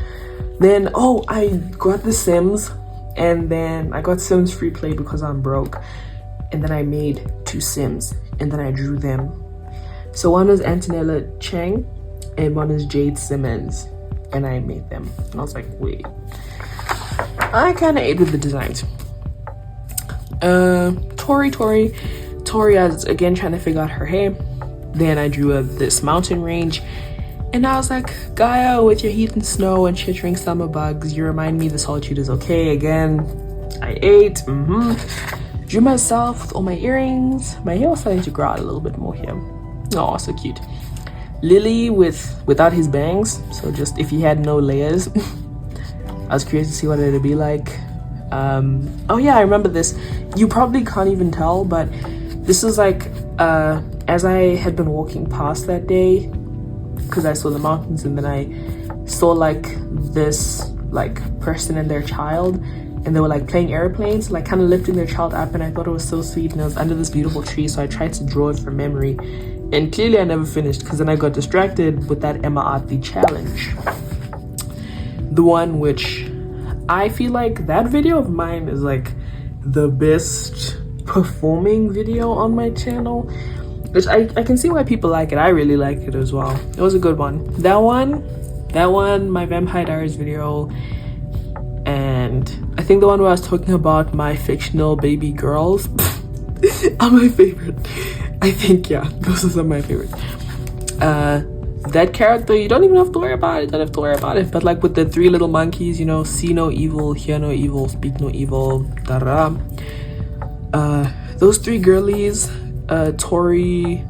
Then, oh, I got the Sims. And then I got Sims free play because I'm broke. And then I made 2 Sims. And then I drew them. So one was Antonella Chang. And one is Jade Simmons. And I made them. And I was like, wait. I kind of ate with the designs. Tori, I was again trying to figure out her hair. Then I drew this mountain range. And I was like, Gaia, with your heat and snow and chittering summer bugs, you remind me the solitude is okay. Again, I ate. Drew myself with all my earrings. My hair was starting to grow out a little bit more here. Oh, so cute. Lily without his bangs. So just if he had no layers. I was curious to see what it'd be like. Oh yeah, I remember this. You probably can't even tell, but this is like as I had been walking past that day, because I saw the mountains, and then I saw like this like person and their child, and they were like playing airplanes, like kind of lifting their child up, and I thought it was so sweet, and it was under this beautiful tree, so I tried to draw it from memory, and clearly I never finished because then I got distracted with that Emma Artley challenge, the one which I feel like that video of mine is like the best performing video on my channel, which I can see why people like it. I really like it as well. It was a good one. That one, my Vampire Diaries video, and I think the one where I was talking about my fictional baby girls are my favorite. I think, yeah, those are some of my favorites. That character, you don't even have to worry about it. But like with the 3 little monkeys, you know, see no evil, hear no evil, speak no evil, da-da. Those 3 girlies, Tori,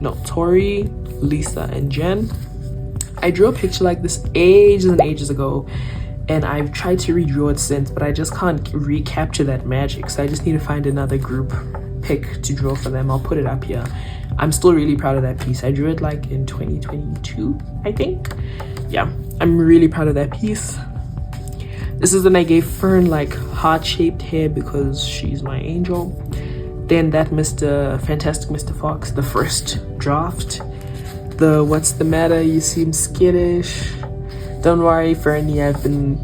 Lisa, and Jen. I drew a picture like this ages and ages ago, and I've tried to redraw it since, but I just can't recapture that magic. So I just need to find another group pick to draw for them. I'll put it up here. I'm still really proud of that piece. I drew it like in 2022, I think. Yeah, I'm really proud of that piece. This is when I gave Fern like heart-shaped hair because she's my angel. Then that Fantastic Mr. Fox, the first draft. The what's the matter, you seem skittish. Don't worry, Fernie, I've been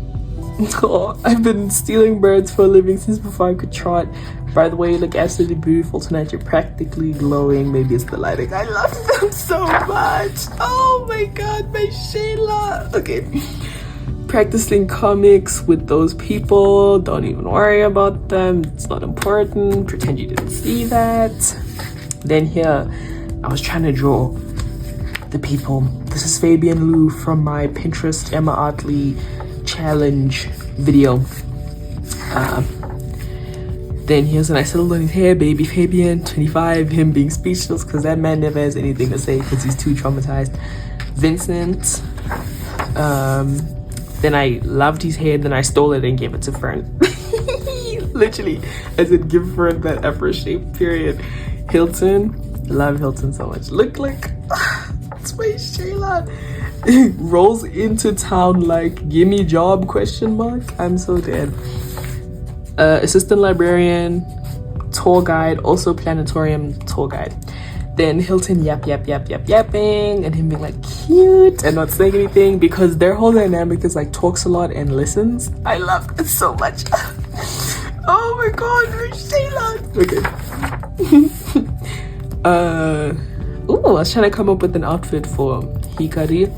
stealing birds for a living since before I could trot. By the way, you look absolutely beautiful tonight. You're practically glowing. Maybe it's the lighting. I love them so much. Oh my god, my Shayla. Okay. Practicing comics with those people. Don't even worry about them. It's not important. Pretend you didn't see that. Then here, I was trying to draw the people. This is Fabian Lou from my Pinterest Emma Artley challenge video. Then here's when I settled on his hair, baby Fabian, 25, him being speechless because that man never has anything to say because he's too traumatized. Vincent, then I loved his hair, then I stole it and gave it to Fern. Literally, I said give Fern that afro shape, period. Hilton, love Hilton so much. Look, it's my Shayla. Rolls into town like gimme job question mark. I'm so dead. Assistant librarian, tour guide, also planetarium tour guide. Then Hilton yapping and him being like cute and not saying anything because their whole dynamic is like talks a lot and listens. I love it so much. Oh my god, Shayla. Okay. I was trying to come up with an outfit for Hikari.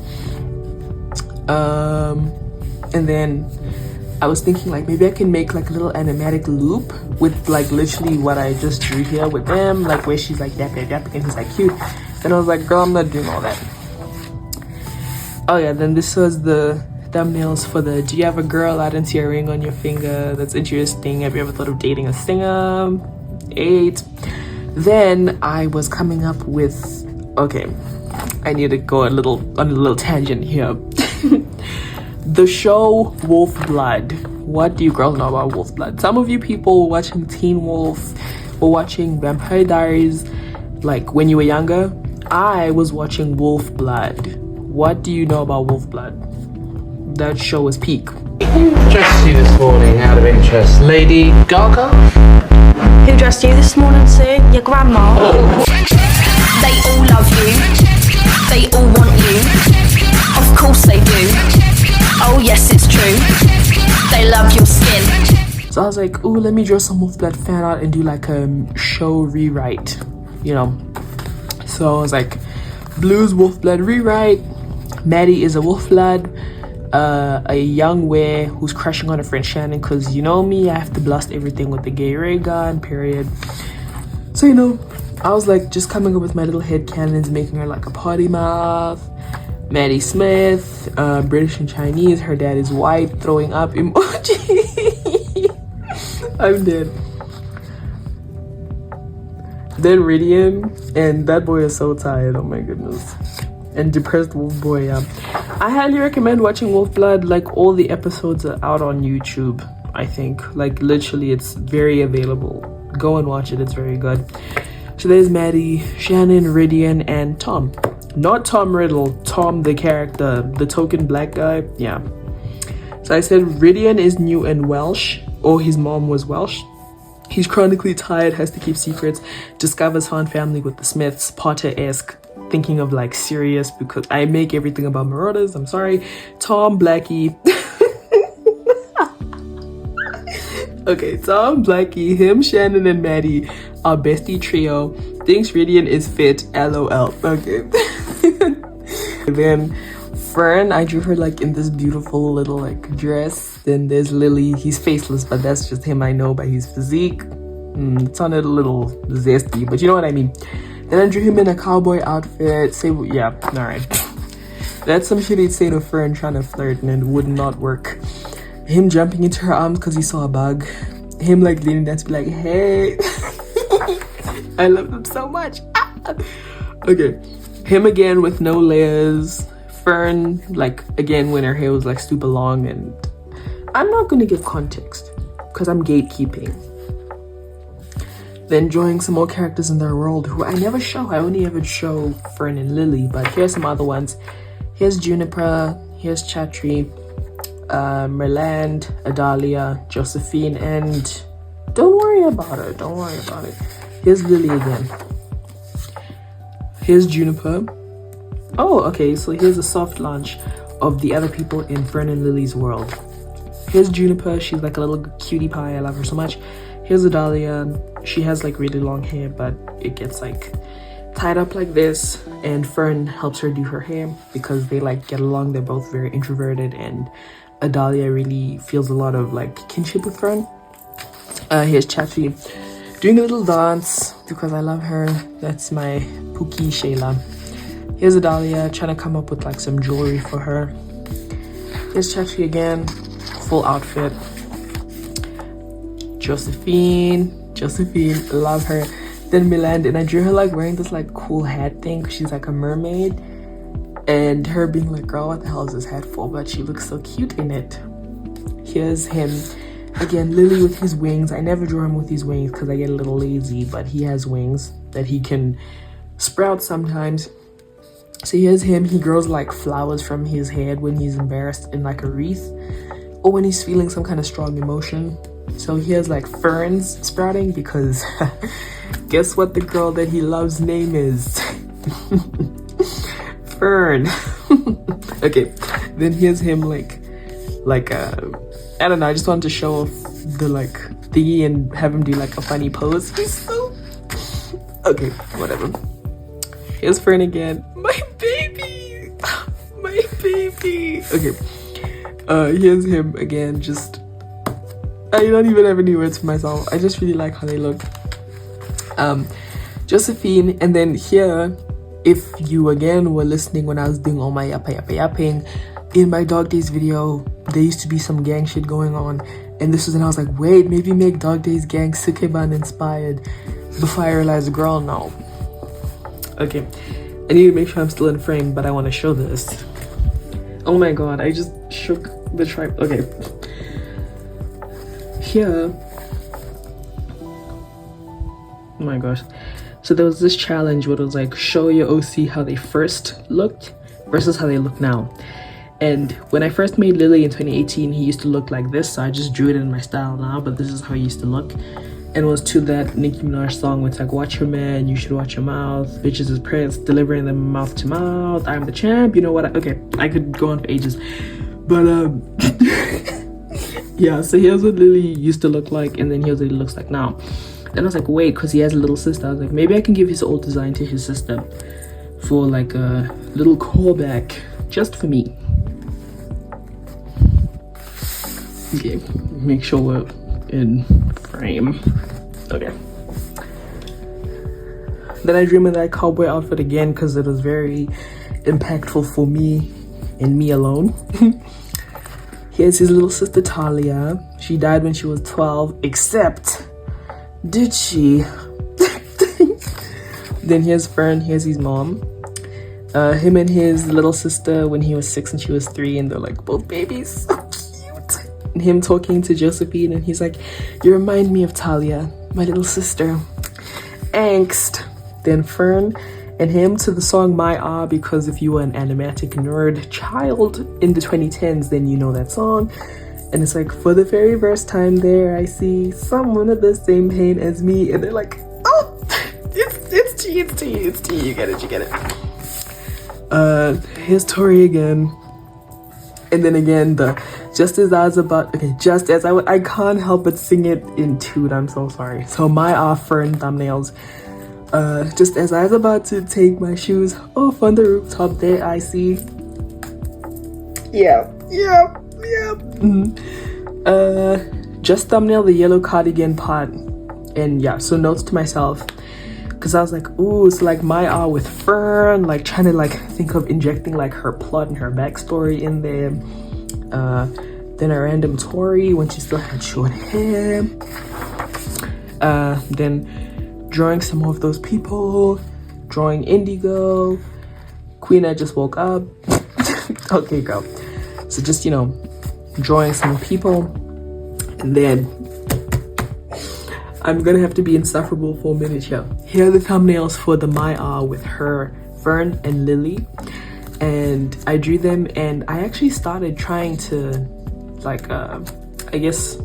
And then I was thinking like maybe I can make like a little animatic loop with like literally what I just drew here with them, like where she's like yap and he's like cute. And I was like, girl, I'm not doing all that. Oh yeah, then this was the thumbnails for the do you have a girl? I didn't see a ring on your finger. That's interesting. Have you ever thought of dating a singer? 8. Then I was coming up with, okay, I need to go on a little tangent here. The show Wolf Blood. What do you girls know about Wolf Blood? Some of you people were watching Teen Wolf or watching Vampire Diaries like when you were younger. I was watching Wolf Blood. What do you know about Wolf Blood? That show was peak. Who dressed you this morning out of interest? Lady Gaga? Who dressed you this morning, Sue? Your grandma? Oh. They all love you. They all want you. Of course they do. Oh yes, it's true. They love your skin. So I was like, ooh, let me draw some Wolf Blood fan art and do like a show rewrite, you know. So I was like, Blue's Wolf Blood rewrite. Maddie is a Wolf Blood. A young Ware who's crushing on a friend Shannon because you know me, I have to blast everything with the gay ray gun, period. So you know, I was like just coming up with my little head canons, making her like a potty mouth. Maddie Smith, British and Chinese, her dad is white, throwing up emoji. I'm dead. Then Ridian, and that boy is so tired, oh my goodness. And depressed wolf boy, yeah. I highly recommend watching Wolf Blood. Like all the episodes are out on YouTube, I think. Like literally it's very available. Go and watch it, it's very good. So there's Maddie, Shannon, Ridian, and Tom. Not Tom Riddle, Tom the character, the token black guy, yeah. So I said Ridian is new and Welsh, or his mom was Welsh. He's chronically tired, has to keep secrets, discovers found family with the Smiths, Potter-esque, thinking of like serious because I make everything about marauders, I'm sorry. Tom, Blackie. Okay, Tom, Blackie, him, Shannon, and Maddie are bestie trio. Thinks Ridian is fit, LOL. Okay. And then Fern, I drew her like in this beautiful little like dress. Then there's Lily, he's faceless, but that's just him I know by his physique. It sounded a little zesty, but you know what I mean. Then I drew him in a cowboy outfit. Say, yeah, all right. That's some shit he'd say to Fern trying to flirt and it would not work. Him jumping into her arms because he saw a bug. Him like leaning down to be like, hey. I love them so much. Okay. Him again with no layers. Fern, like, again, when her hair was like super long and I'm not gonna give context because I'm gatekeeping. Then drawing some more characters in their world who I never show. I only ever show Fern and Lily, but here's some other ones. Here's Juniper, here's Chatri, Merland, Adalia, Josephine, and don't worry about it, don't worry about it. Here's Lily again. Here's Juniper. Oh, okay, so here's a soft launch of the other people in Fern and Lily's world. Here's Juniper, she's like a little cutie pie, I love her so much. Here's Adalia, she has like really long hair, but it gets like tied up like this, and Fern helps her do her hair because they like get along. They're both very introverted, and Adalia really feels a lot of like kinship with Fern. Here's Chachi doing a little dance because I love her. That's my Pookie Shayla. Here's Adalia trying to come up with like some jewelry for her. Here's Chachi again, full outfit. Josephine, love her. Then Milan, and I drew her like wearing this like cool hat thing because she's like a mermaid, and her being like, girl, what the hell is this hat for? But she looks so cute in it. Here's him again, Lily with his wings. I never draw him with his wings because I get a little lazy, but he has wings that he can sprout sometimes. So here's him, he grows like flowers from his head when he's embarrassed in like a wreath, or when he's feeling some kind of strong emotion. So here's like ferns sprouting because guess what the girl that he loves name is? Fern. Okay, then here's him like I don't know, I just wanted to show off the like thingy and have him do like a funny pose. He's so okay, whatever. Here's Fern again. My baby! My baby! Okay. Here's him again, just I don't even have any words for myself. I just really like how they look. Josephine, and then here, if you again were listening when I was doing all my yapping, in my Dog Days video, there used to be some gang shit going on, and this was when I was like, wait, maybe make Dog Days gang Sukeban inspired, before I realized, girl, no. Okay, I need to make sure I'm still in frame, but I want to show this. Oh my god, I just shook the tripod. Okay. Here, oh my gosh, so there was this challenge where it was like, show your OC how they first looked versus how they look now. And when I first made Lily in 2018, he used to look like this, so I just drew it in my style now, but this is how he used to look. And it was to that Nicki Minaj song where it's like, watch your man, you should watch your mouth, bitches is prince, delivering them mouth to mouth, I'm the champ, you know what, okay, I could go on for ages, but yeah, so here's what Lily used to look like, and then here's what he looks like now. Then I was like, wait, because he has a little sister, I was like, maybe I can give his old design to his sister for like a little callback just for me. Okay, make sure we're in frame. Okay. Then I drew him in that cowboy outfit again because it was very impactful for me and me alone. Here's his little sister Talia. She died when she was 12, except, did she? Then here's Fern, here's his mom. Him and his little sister when he was 6 and she was 3, and they're like both babies, so cute. And him talking to Josephine, and he's like, you remind me of Talia, my little sister. Angst. Then Fern and him to the song My Ah, because if you were an animatic nerd child in the 2010s, then you know that song. And it's like, for the very first time there, I see someone with the same pain as me. And they're like, oh, it's T, you get it. Here's Tori again. And then again, just as I can't help but sing it in tune, I'm so sorry. So My Ah, Fern thumbnails. Just as I was about to take my shoes off on the rooftop, there I see. Yeah. Just thumbnail the yellow cardigan part. And yeah, so notes to myself, because I was like, ooh, it's like My Ah with Fern, like trying to like think of injecting like her plot and her backstory in there. Then a random Tori when she still had short hair. Then drawing some more of those people, drawing Indigo, Queen I just woke up. Okay, girl. So just, you know, drawing some people, and then I'm gonna have to be insufferable for a minute here. Here are the thumbnails for the My Are with her, Fern and Lily, and I drew them, and I actually started trying to like I guess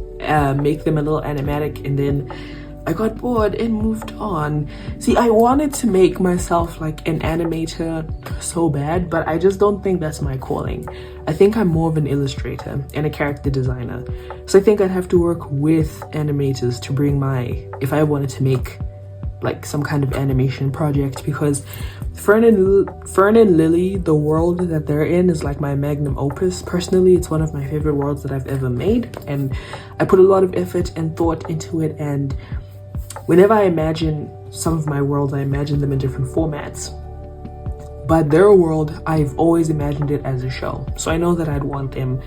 make them a little animatic, and then I got bored and moved on. See, I wanted to make myself like an animator so bad, but I just don't think that's my calling. I think I'm more of an illustrator and a character designer. So I think I'd have to work with animators to bring my, if I wanted to make like some kind of animation project, because Fern and Lily, the world that they're in is like my magnum opus. Personally, it's one of my favorite worlds that I've ever made, and I put a lot of effort and thought into it, and whenever I imagine some of my worlds, I imagine them in different formats. But their world, I've always imagined it as a show. So I know that I'd want them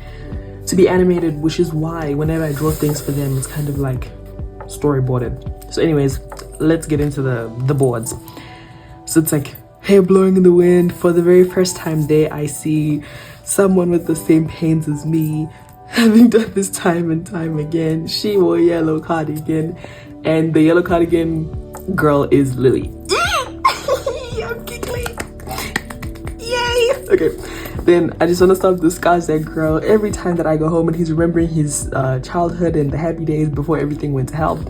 to be animated, which is why whenever I draw things for them, it's kind of like storyboarded. So anyways, let's get into the boards. So it's like hair blowing in the wind. For the very first time there, I see someone with the same pains as me, having done this time and time again. She wore a yellow cardigan, and the yellow cardigan girl is Lily. I'm giggling. Yay! Okay, then I just want to start disguise that girl every time that I go home and he's remembering his childhood and the happy days before everything went to hell.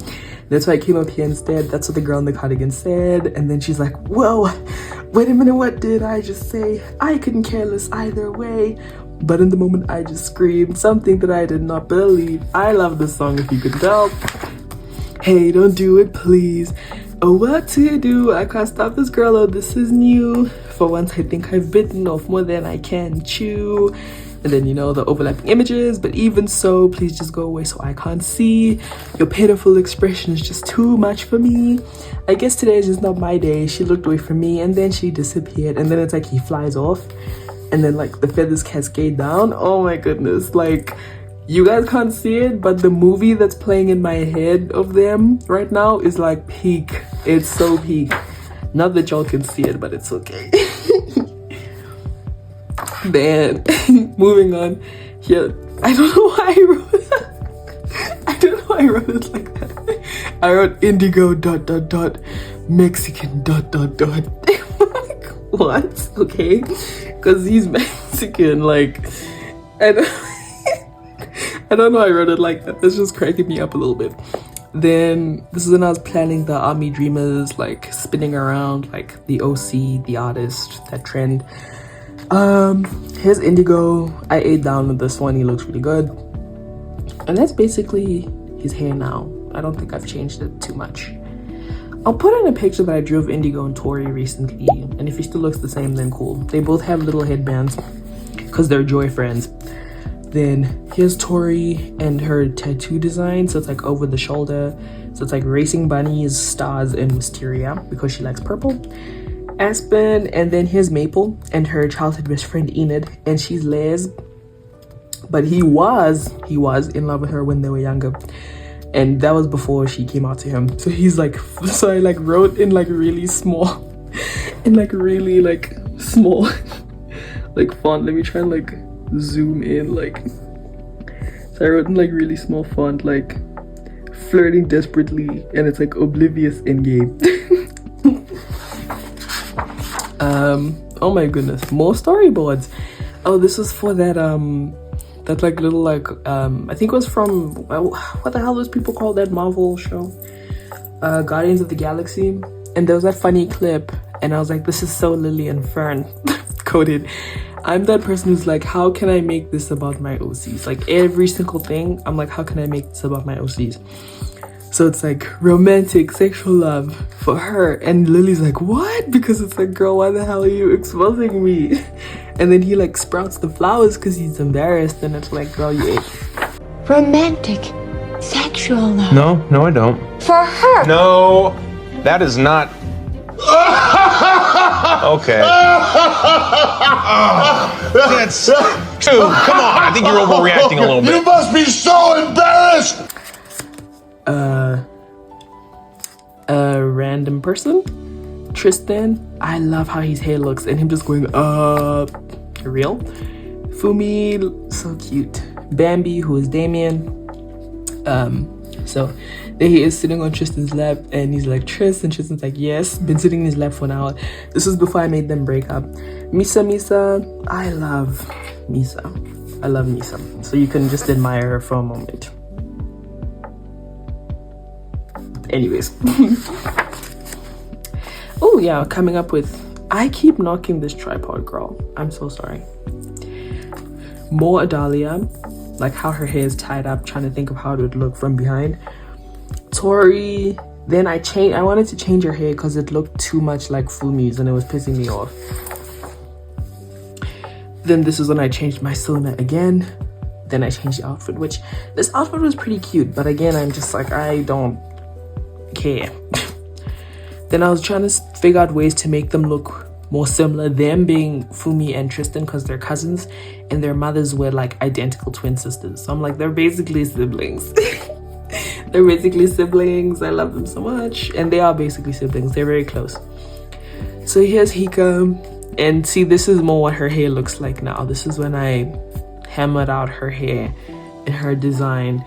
That's why I came up here instead. That's what the girl in the cardigan said. And then she's like, whoa, wait a minute, what did I just say? I couldn't care less either way. But in the moment I just screamed something that I did not believe. I love this song, if you could tell. Hey, don't do it, please. Oh, what to do? I can't stop this girl. Oh, this is new. For once, I think I've bitten off more than I can chew. And then, you know, the overlapping images. But even so, please just go away so I can't see. Your pitiful expression is just too much for me. I guess today is just not my day. She looked away from me and then she disappeared. And then it's like he flies off. And then like the feathers cascade down. Oh my goodness. Like, you guys can't see it, but the movie that's playing in my head of them right now is like peak. It's so peak. Not that y'all can see it, but it's okay. Then, moving on here. I don't know why I wrote it. I don't know why I wrote it like that. I wrote indigo ... Mexican ... Like, what? Okay. Because he's Mexican, like, I don't know why I wrote it like that. That's just cracking me up a little bit. Then this is when I was planning the Army Dreamers, like spinning around, like the OC, the artist, that trend. Here's Indigo. I ate down with this one. He looks really good. And that's basically his hair now. I don't think I've changed it too much. I'll put in a picture that I drew of Indigo and Tori recently, and if he still looks the same, then cool. They both have little headbands because they're joy friends. Then here's Tori and her tattoo design. So it's like over the shoulder. So it's like racing bunnies, stars, and wisteria because she likes purple. Aspen, and then here's Maple and her childhood best friend Enid, and she's Les. But he was in love with her when they were younger, and that was before she came out to him. So he's like, so I like wrote in like really small, in like really like small, like font. Let me try and like zoom in, like, so I wrote in like really small font, like flirting desperately, and it's like oblivious in game. Oh my goodness, more storyboards. Oh, this was for that that like little like I think it was from what the hell those people call that Marvel show, Guardians of the Galaxy, and there was that funny clip, and I was like, this is so Lily and Fern coded. I'm that person who's like, how can I make this about my OCs? Like every single thing, I'm like, how can I make this about my OCs? So it's like romantic sexual love for her, and Lily's like, what? Because it's like, girl, why the hell are you exposing me? And then he like sprouts the flowers because he's embarrassed, and it's like, girl, you ate. Romantic sexual love. No, I don't. For her. No, that is not. Okay. That's two. Come on, I think you're overreacting a little bit. You must be so embarrassed. Random person, Tristan. I love how his hair looks and him just going up. Real. Fumi, so cute. Bambi, who is Damien. So there he is sitting on Tristan's lap, and he's like, Tris, and Tristan's like, yes, been sitting in his lap for an hour. This was before I made them break up. Misa, I love Misa. I love Misa. So you can just admire her for a moment. Anyways. Oh yeah, coming up with, I keep knocking this tripod, girl. I'm so sorry. More Adalia, like how her hair is tied up, trying to think of how it would look from behind. Tori, then I wanted to change her hair because it looked too much like Fumi's and it was pissing me off. Then this is when I changed my Sona again. Then I changed the outfit, which this outfit was pretty cute, but again, I'm just like, I don't care. Then I was trying to figure out ways to make them look more similar, them being Fumi and Tristan because they're cousins and their mothers were like identical twin sisters. So I'm like, they're basically siblings. They're basically siblings. I love them so much, and they are basically siblings. They're very close. So here's Hika, and see, this is more what her hair looks like now. This is when I hammered out her hair and her design,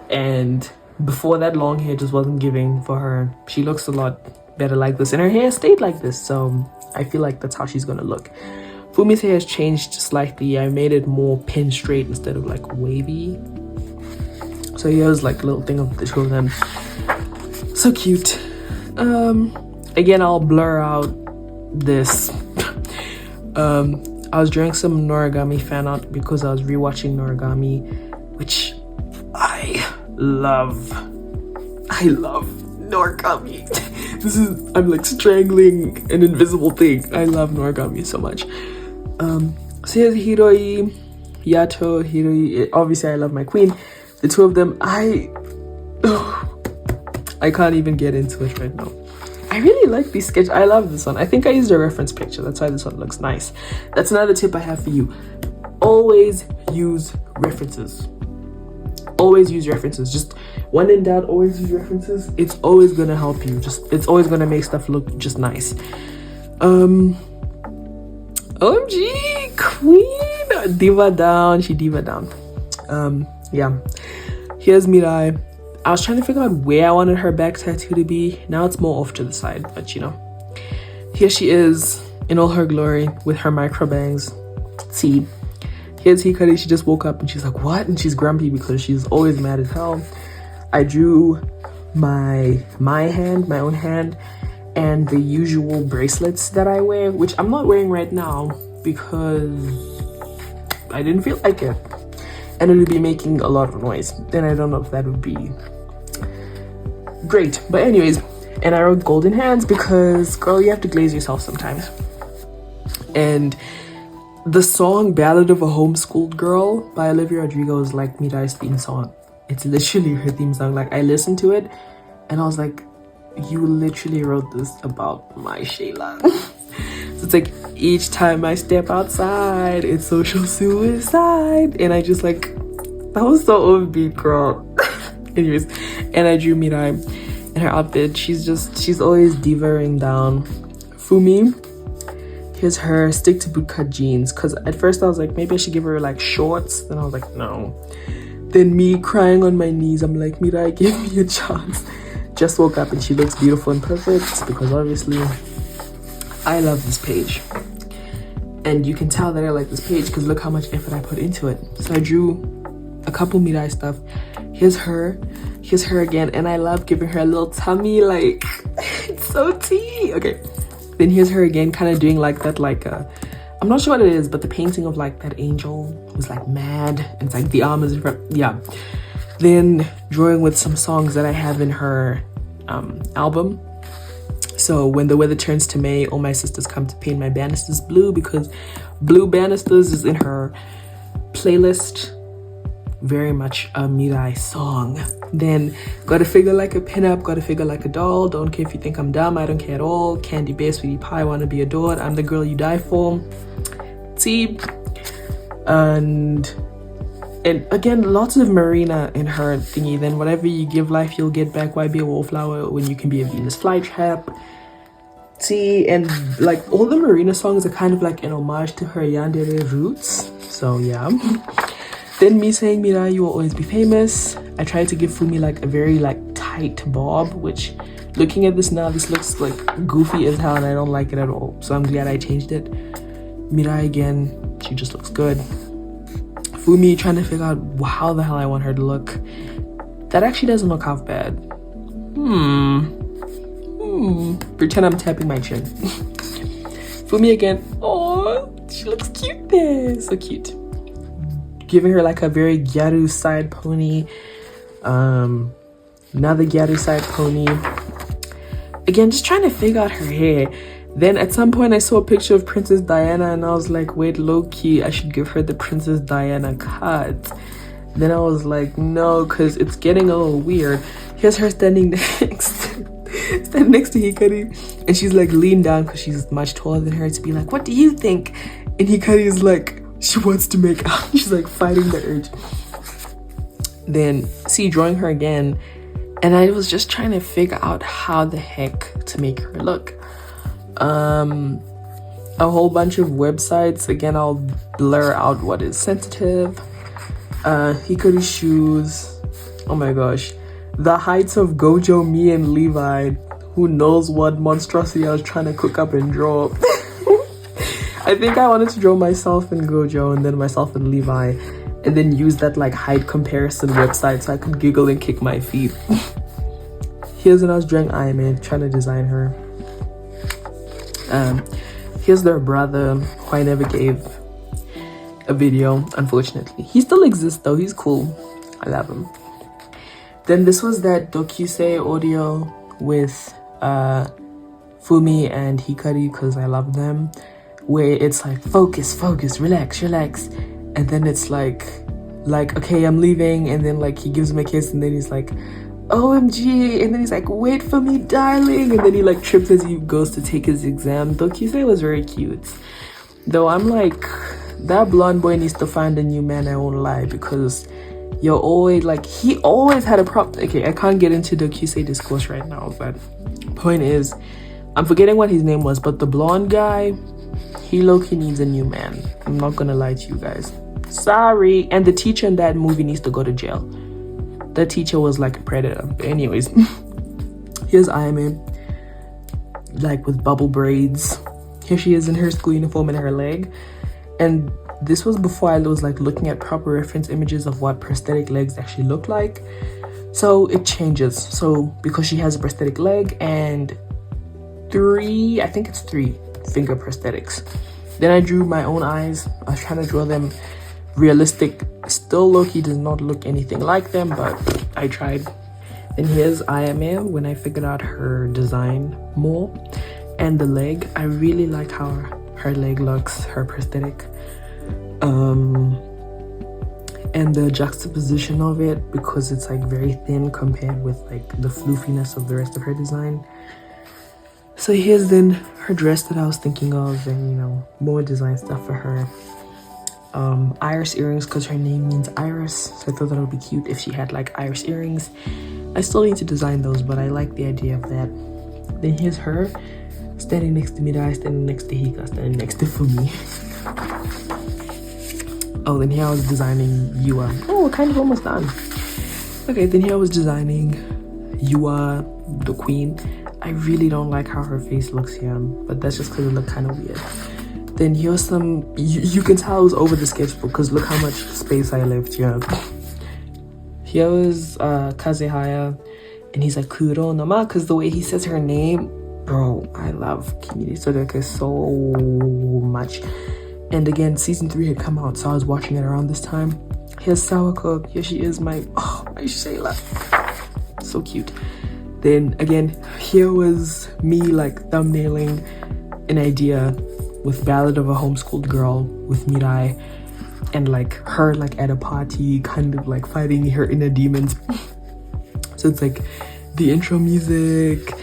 and before that, long hair just wasn't giving for her. She looks a lot better like this, and her hair stayed like this, so I feel like that's how she's gonna look. Fumi's hair has changed slightly. I made it more pin straight instead of like wavy. So here's like a little thing of the two of them. So cute. Again, I'll blur out this. I was drawing some Noragami fan art because I was rewatching Noragami, which I love Noragami. I'm like strangling an invisible thing. I love Noragami so much. So here's Hiroi, Yato, Hiroi. Obviously I love my queen. The two of them, I can't even get into it right now. I really like these sketches. I love this one. I think I used a reference picture. That's why this one looks nice. That's another tip I have for you. Always use references. Always use references. Just when in doubt, always use references. It's always gonna help you. It's always gonna make stuff look just nice. OMG, queen, diva down. She diva down. Yeah. Here's Mirai. I was trying to figure out where I wanted her back tattoo to be. Now it's more off to the side, but you know. Here she is in all her glory with her micro bangs. See. Here's Hikari. She just woke up and she's like, what? And she's grumpy because she's always mad as hell. I drew my own hand, and the usual bracelets that I wear, which I'm not wearing right now because I didn't feel like it. And it would be making a lot of noise. Then I don't know if that would be great. But anyways, and I wrote golden hands because, girl, you have to glaze yourself sometimes. And the song Ballad of a Homeschooled Girl by Olivia Rodrigo is like Mirai's theme song. It's literally her theme song. Like, I listened to it and I was like, you literally wrote this about my Shayla. So it's like, each time I step outside, it's social suicide. And I just like, that was so offbeat, girl. Anyways, and I drew Mirai in her outfit. She's always divaing down. Fumi, here's her stick to bootcut jeans. Cause at first I was like, maybe I should give her like shorts. Then I was like, no. Then me crying on my knees. I'm like, Mirai, give me a chance. Just woke up and she looks beautiful and perfect because obviously I love this page. And you can tell that I like this page because look how much effort I put into it. So I drew a couple Mirai stuff. Here's her again, and I love giving her a little tummy, like it's so tea. Okay, then here's her again, kind of doing like that, like I'm not sure what it is, but the painting of like that angel was like mad, and it's like the arm is in front. Yeah. Then drawing with some songs that I have in her album. So when the weather turns to May, all my sisters come to paint my banisters blue because blue banisters is in her playlist. Very much a Mirai song. Then gotta figure like a pinup, gotta figure like a doll. Don't care if you think I'm dumb, I don't care at all. Candy bear, sweetie pie, wanna be adored. I'm the girl you die for. See, and again, lots of Marina in her thingy. Then whatever you give life, you'll get back. Why be a wallflower when you can be a Venus flytrap? See, and like all the Marina songs are kind of like an homage to her Yandere roots. So yeah. Then me saying, Mira, you will always be famous. I tried to give Fumi like a very like tight bob, which looking at this now, this looks like goofy as hell and I don't like it at all. So I'm glad I changed it. Mira again, she just looks good. Fumi trying to figure out how the hell I want her to look. That actually doesn't look half bad. Pretend I'm tapping my chin. Fumi again. Oh, she looks cute there. So cute. Giving her like a very gyaru side pony. Another gyaru side pony. Again, just trying to figure out her hair. Then at some point I saw a picture of Princess Diana and I was like, wait, low-key, I should give her the Princess Diana cut. Then I was like, no, because it's getting a little weird. Here's her standing next to Hikari, and she's like leaned down because she's much taller than her to be like, what do you think? And Hikari is like, she wants to make out. She's like fighting the urge. Then see, drawing her again, and I was just trying to figure out how the heck to make her look. A whole bunch of websites. Again, I'll blur out what is sensitive. Hikari's shoes. Oh my gosh. The heights of Gojo, me, and Levi. Who knows what monstrosity I was trying to cook up and draw. I think I wanted to draw myself and Gojo and then myself and Levi, and then use that like height comparison website so I could giggle and kick my feet. Here's when I was drawing Ayame, trying to design her. Here's their brother, who I never gave a video, unfortunately. He still exists though, he's cool. I love him. Then this was that Dokusei audio with Fumi and Hikari, because I love them, where it's like focus, relax, and then it's like okay, I'm leaving, and then like he gives him a kiss, and then he's like, OMG, and then he's like, wait for me, darling, and then he like trips as he goes to take his exam. Dokusei was very cute, though. I'm like, that blonde boy needs to find a new man, I won't lie, because you're always like, he always had a problem. Okay, I can't get into the Dokusei discourse right now, but point is, I'm forgetting what his name was, but the blonde guy, he low-key needs a new man. I'm not gonna lie to you guys, sorry. And the teacher in that movie needs to go to jail. That teacher was like a predator. But anyways, here's Ayame, like with bubble braids. Here she is in her school uniform and her leg. And this was before I was like looking at proper reference images of what prosthetic legs actually look like. So it changes. So because she has a prosthetic leg and three finger prosthetics. Then I drew my own eyes. I was trying to draw them realistic. Still low-key does not look anything like them, but I tried. And here's Ayame when I figured out her design more. And the leg, I really like how her leg looks, her prosthetic. And the juxtaposition of it, because it's like very thin compared with like the floofiness of the rest of her design. So here's then her dress that I was thinking of, and you know, more design stuff for her. Iris earrings, because her name means Iris, so I thought that would be cute if she had like Iris earrings. I still need to design those, but I like the idea of that. Then here's her standing next to Mirai, standing next to Hika, standing next to Fumi. Oh, then here I was designing Yua. Oh, we're kind of almost done. Okay, then here I was designing Yua, the queen. I really don't like how her face looks here, but that's just because it looked kind of weird. Then here's some, you can tell I was over the sketchbook because look how much space I left here. Here was Kazehaya, and he's like, Kuro no ma, because the way he says her name, bro, I love Kimiri Sodeka so much. And again, season 3 had come out, so I was watching it around this time. Here's Sawako. Here she is, my Shayla. So cute. Then again, here was me like thumbnailing an idea with Ballad of a Homeschooled Girl with Mirai, and like her like at a party kind of like fighting her inner demons. So it's like the intro music,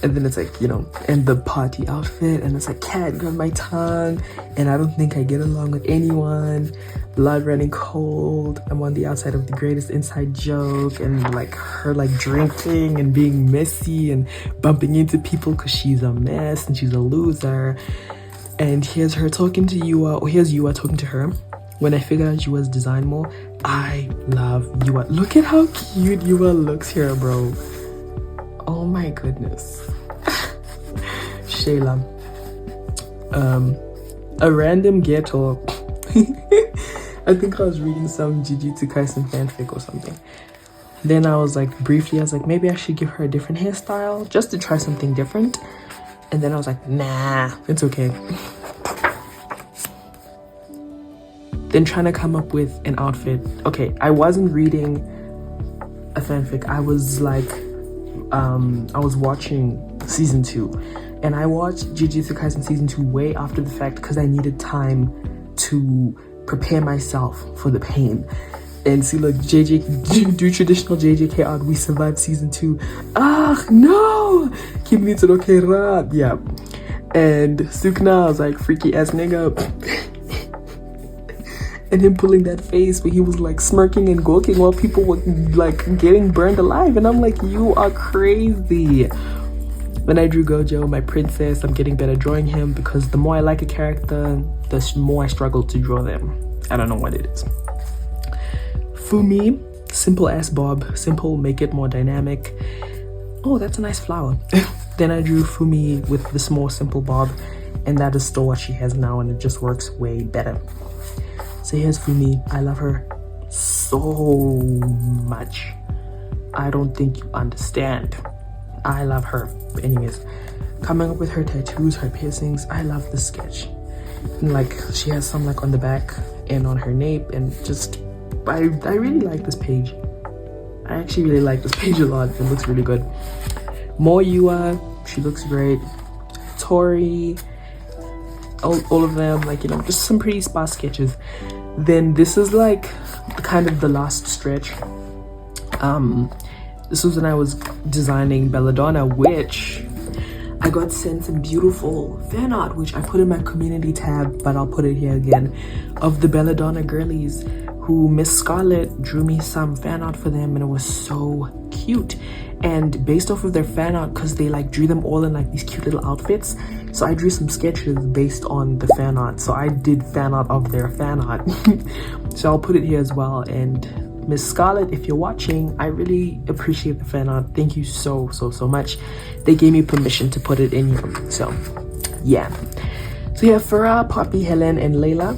and then it's like, you know, and the party outfit, and it's like cat on my tongue, and I don't think I get along with anyone, blood running cold, I'm on the outside of the greatest inside joke, and like her like drinking and being messy and bumping into people because she's a mess and she's a loser. And here's her talking to Yua, or here's Yua talking to her, when I figured out Yua design more. I love Yua. Look at how cute Yua looks here, bro. Oh my goodness. Shayla. A random ghetto. I think I was reading some Jujutsu Kaisen fanfic or something. Then I was like, maybe I should give her a different hairstyle just to try something different. And then I was like, nah, it's okay. Then trying to come up with an outfit. Okay, I wasn't reading a fanfic. I was like, I was watching season 2. And I watched Jujutsu Kaisen season 2 way after the fact because I needed time to prepare myself for the pain. And see, look, JJ, do traditional JJK art. We survived season 2. Ah, no! Kimi to Kera. Yeah. And Sukuna was like, freaky ass nigga. And him pulling that face where he was like smirking and gawking while people were like getting burned alive. And I'm like, you are crazy. When I drew Gojo, my princess, I'm getting better drawing him because the more I like a character, the more I struggle to draw them. I don't know what it is. Fumi, simple ass bob. Simple, make it more dynamic. Oh, that's a nice flower. Then I drew Fumi with this more simple bob, and that is still what she has now, and it just works way better. So here's Fumi. I love her so much. I don't think you understand. I love her. But anyways, coming up with her tattoos, her piercings, I love the sketch. And like she has some like on the back and on her nape, and just I really like this page. I actually really like this page a lot. It looks really good. More Yua, she looks great. Tori, all of them, like, you know, just some pretty sparse sketches. Then this is like kind of the last stretch. This was when I was designing Belladonna, which I got sent some beautiful fan art, which I put in my community tab, but I'll put it here again, of the Belladonna girlies, who Miss Scarlett drew me some fan art for them, and it was so cute. And based off of their fan art, because they like drew them all in like these cute little outfits, so I drew some sketches based on the fan art. So I did fan art of their fan art. So I'll put it here as well. And Miss Scarlett, if you're watching, I really appreciate the fan art. Thank you so much. They gave me permission to put it in here. So yeah. So yeah, Farah, Poppy, Helen, and Layla.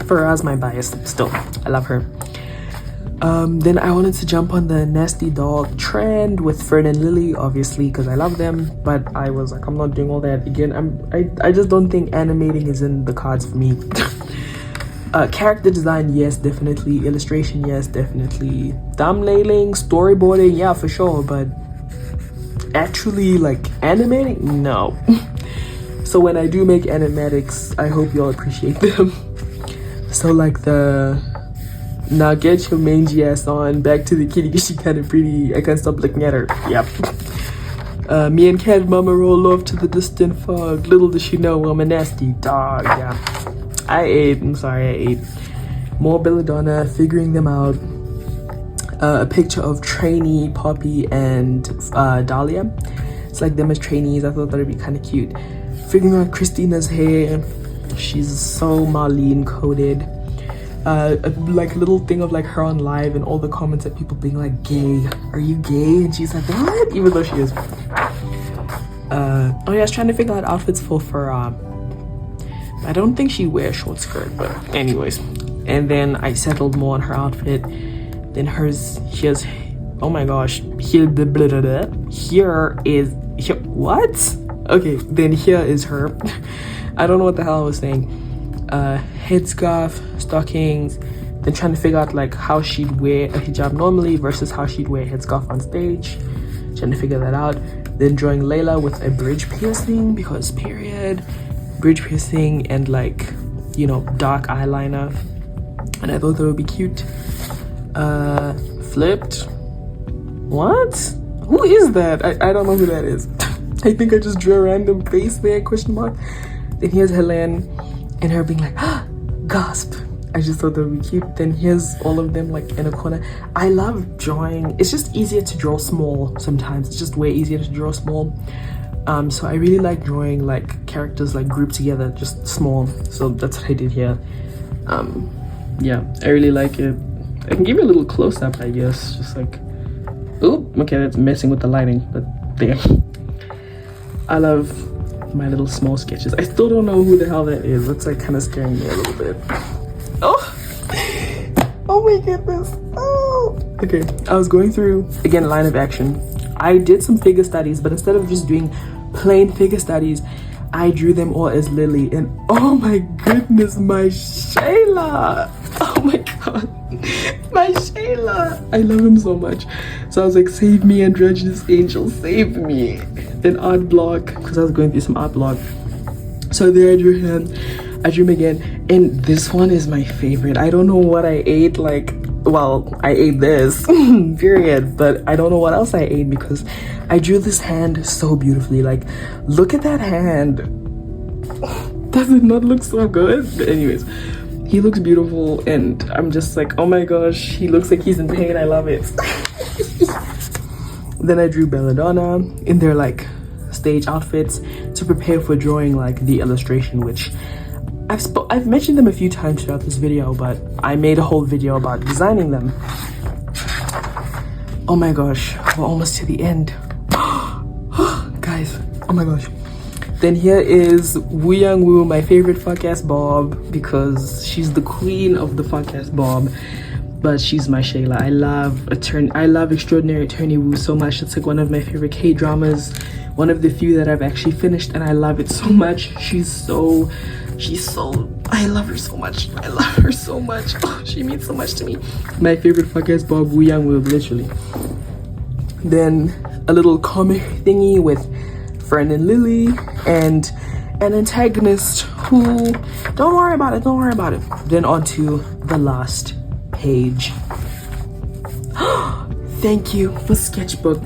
Farah's my bias still. I love her. Then I wanted to jump on the nasty dog trend with Fern and Lily, obviously, because I love them. But I was like, I'm not doing all that again. I just don't think animating is in the cards for me. Character design, yes, definitely. Illustration, yes, definitely. Thumbnailing, storyboarding, yeah, for sure. But actually, like, animating, no. So when I do make animatics, I hope y'all appreciate them. So like now get your mangy ass on, back to the kitty because she kind of pretty. I can't stop looking at her. Yep. Me and Cat Mama roll off to the distant fog. Little does she know I'm a nasty dog. Yeah. I ate. More Belladonna, figuring them out. A picture of trainee Poppy and Dahlia. It's like them as trainees. I thought that'd be kind of cute. Figuring out Christina's hair. She's so Marlene coded. Like a little thing of like her on live and all the comments that people being like, gay, are you gay? And she's like, what? Even though she is. Oh yeah, I was trying to figure out outfits for I don't think she wears short skirt, but anyways. And then I settled more on her outfit. Then here's oh my gosh, here what? Okay, then here is her. I don't know what the hell I was saying. Headscarf, stockings, then trying to figure out like how she'd wear a hijab normally versus how she'd wear a headscarf on stage. Trying to figure that out. Then drawing Layla with a bridge piercing because period. Bridge piercing and like, you know, dark eyeliner. And I thought that would be cute. Flipped. What? Who is that? I don't know who that is. I think I just drew a random face there, question mark. Then here's Helen and her being like, ah, gasp. I just thought that would be cute. Then here's all of them like in a corner. I love drawing. It's just easier to draw small sometimes. It's just way easier to draw small. So I really like drawing like characters like grouped together, just small. So that's what I did here. Yeah, I really like it. I can give you a little close-up, I guess, just like, oh, okay, that's messing with the lighting, but there. I love my little small sketches. I still don't know who the hell that is. That's like kind of scaring me a little bit. Oh, oh my goodness. Oh, okay. I was going through, again, line of action. I did some figure studies, but instead of just doing plain figure studies, I drew them all as Lily. And oh my goodness, my Shayla. Oh my god, my Shayla. I love him so much. So I was like, save me, androgynous angel, save me. An art block, because I was going through some art block. So there I drew him. I drew him again. And this one is my favorite. I don't know what I ate, like, well, I ate this, period. But I don't know what else I ate because I drew this hand so beautifully. Like, look at that hand. Does it not look so good? But anyways, he looks beautiful and I'm just like, oh my gosh, he looks like he's in pain. I love it. Then I drew Belladonna in their like stage outfits to prepare for drawing like the illustration, which I've mentioned them a few times throughout this video, but I made a whole video about designing them. Oh my gosh, we're almost to the end. Guys, oh my gosh. Then here is Woo Young Woo, my favorite fuck-ass Bob, because she's the queen of the fuck-ass Bob, but she's my Shayla. I love Extraordinary Attorney Woo so much. It's like one of my favorite K-dramas, one of the few that I've actually finished, and I love it so much. She's so, I love her so much. I love her so much. Oh, she means so much to me. My favorite fuck-ass Bob, Woo Young Woo, literally. Then a little comic thingy with Friend and Lily and an antagonist who, don't worry about it. Then on to the last page. Thank you for Sketchbook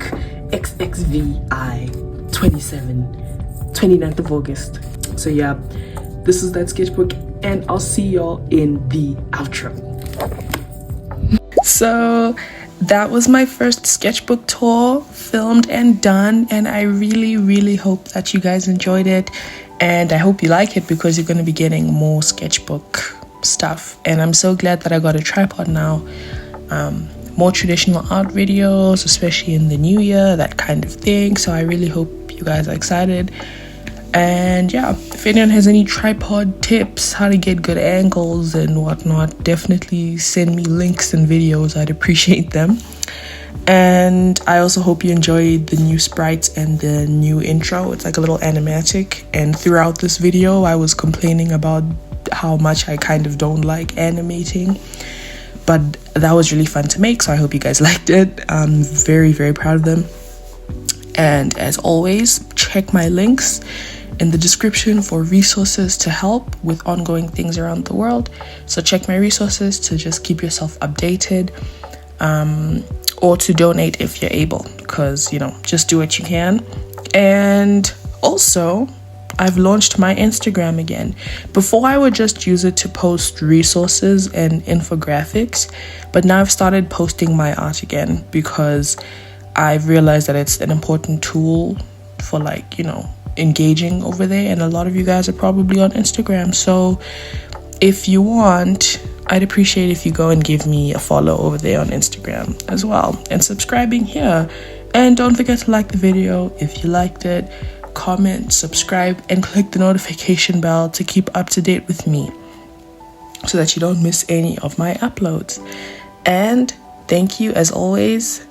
XXVI 29th of August. So yeah, this is that sketchbook and I'll see y'all in the outro. So that was my first sketchbook tour, filmed and done, and I really hope that you guys enjoyed it, and I hope you like it because you're going to be getting more sketchbook stuff. And I'm so glad that I got a tripod now. More traditional art videos, especially in the new year, that kind of thing. So I really hope you guys are excited. And yeah, if anyone has any tripod tips, how to get good angles and whatnot, definitely send me links and videos. I'd appreciate them. And I also hope you enjoyed the new sprites and the new intro. It's like a little animatic, and throughout this video I was complaining about how much I kind of don't like animating, but that was really fun to make, so I hope you guys liked it. I'm very proud of them. And as always, check my links in the description for resources to help with ongoing things around the world. So check my resources to just keep yourself updated, or to donate if you're able, because, you know, just do what you can. And also, I've launched my Instagram again. Before I would just use it to post resources and infographics, but now I've started posting my art again because I've realized that it's an important tool for, like, you know, engaging over there, and a lot of you guys are probably on Instagram. So if you want, I'd appreciate if you go and give me a follow over there on Instagram as well, and subscribing here. And don't forget to like the video if you liked it, comment, subscribe, and click the notification bell to keep up to date with me so that you don't miss any of my uploads. And thank you as always.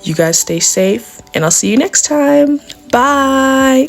You guys stay safe, and I'll see you next time. Bye.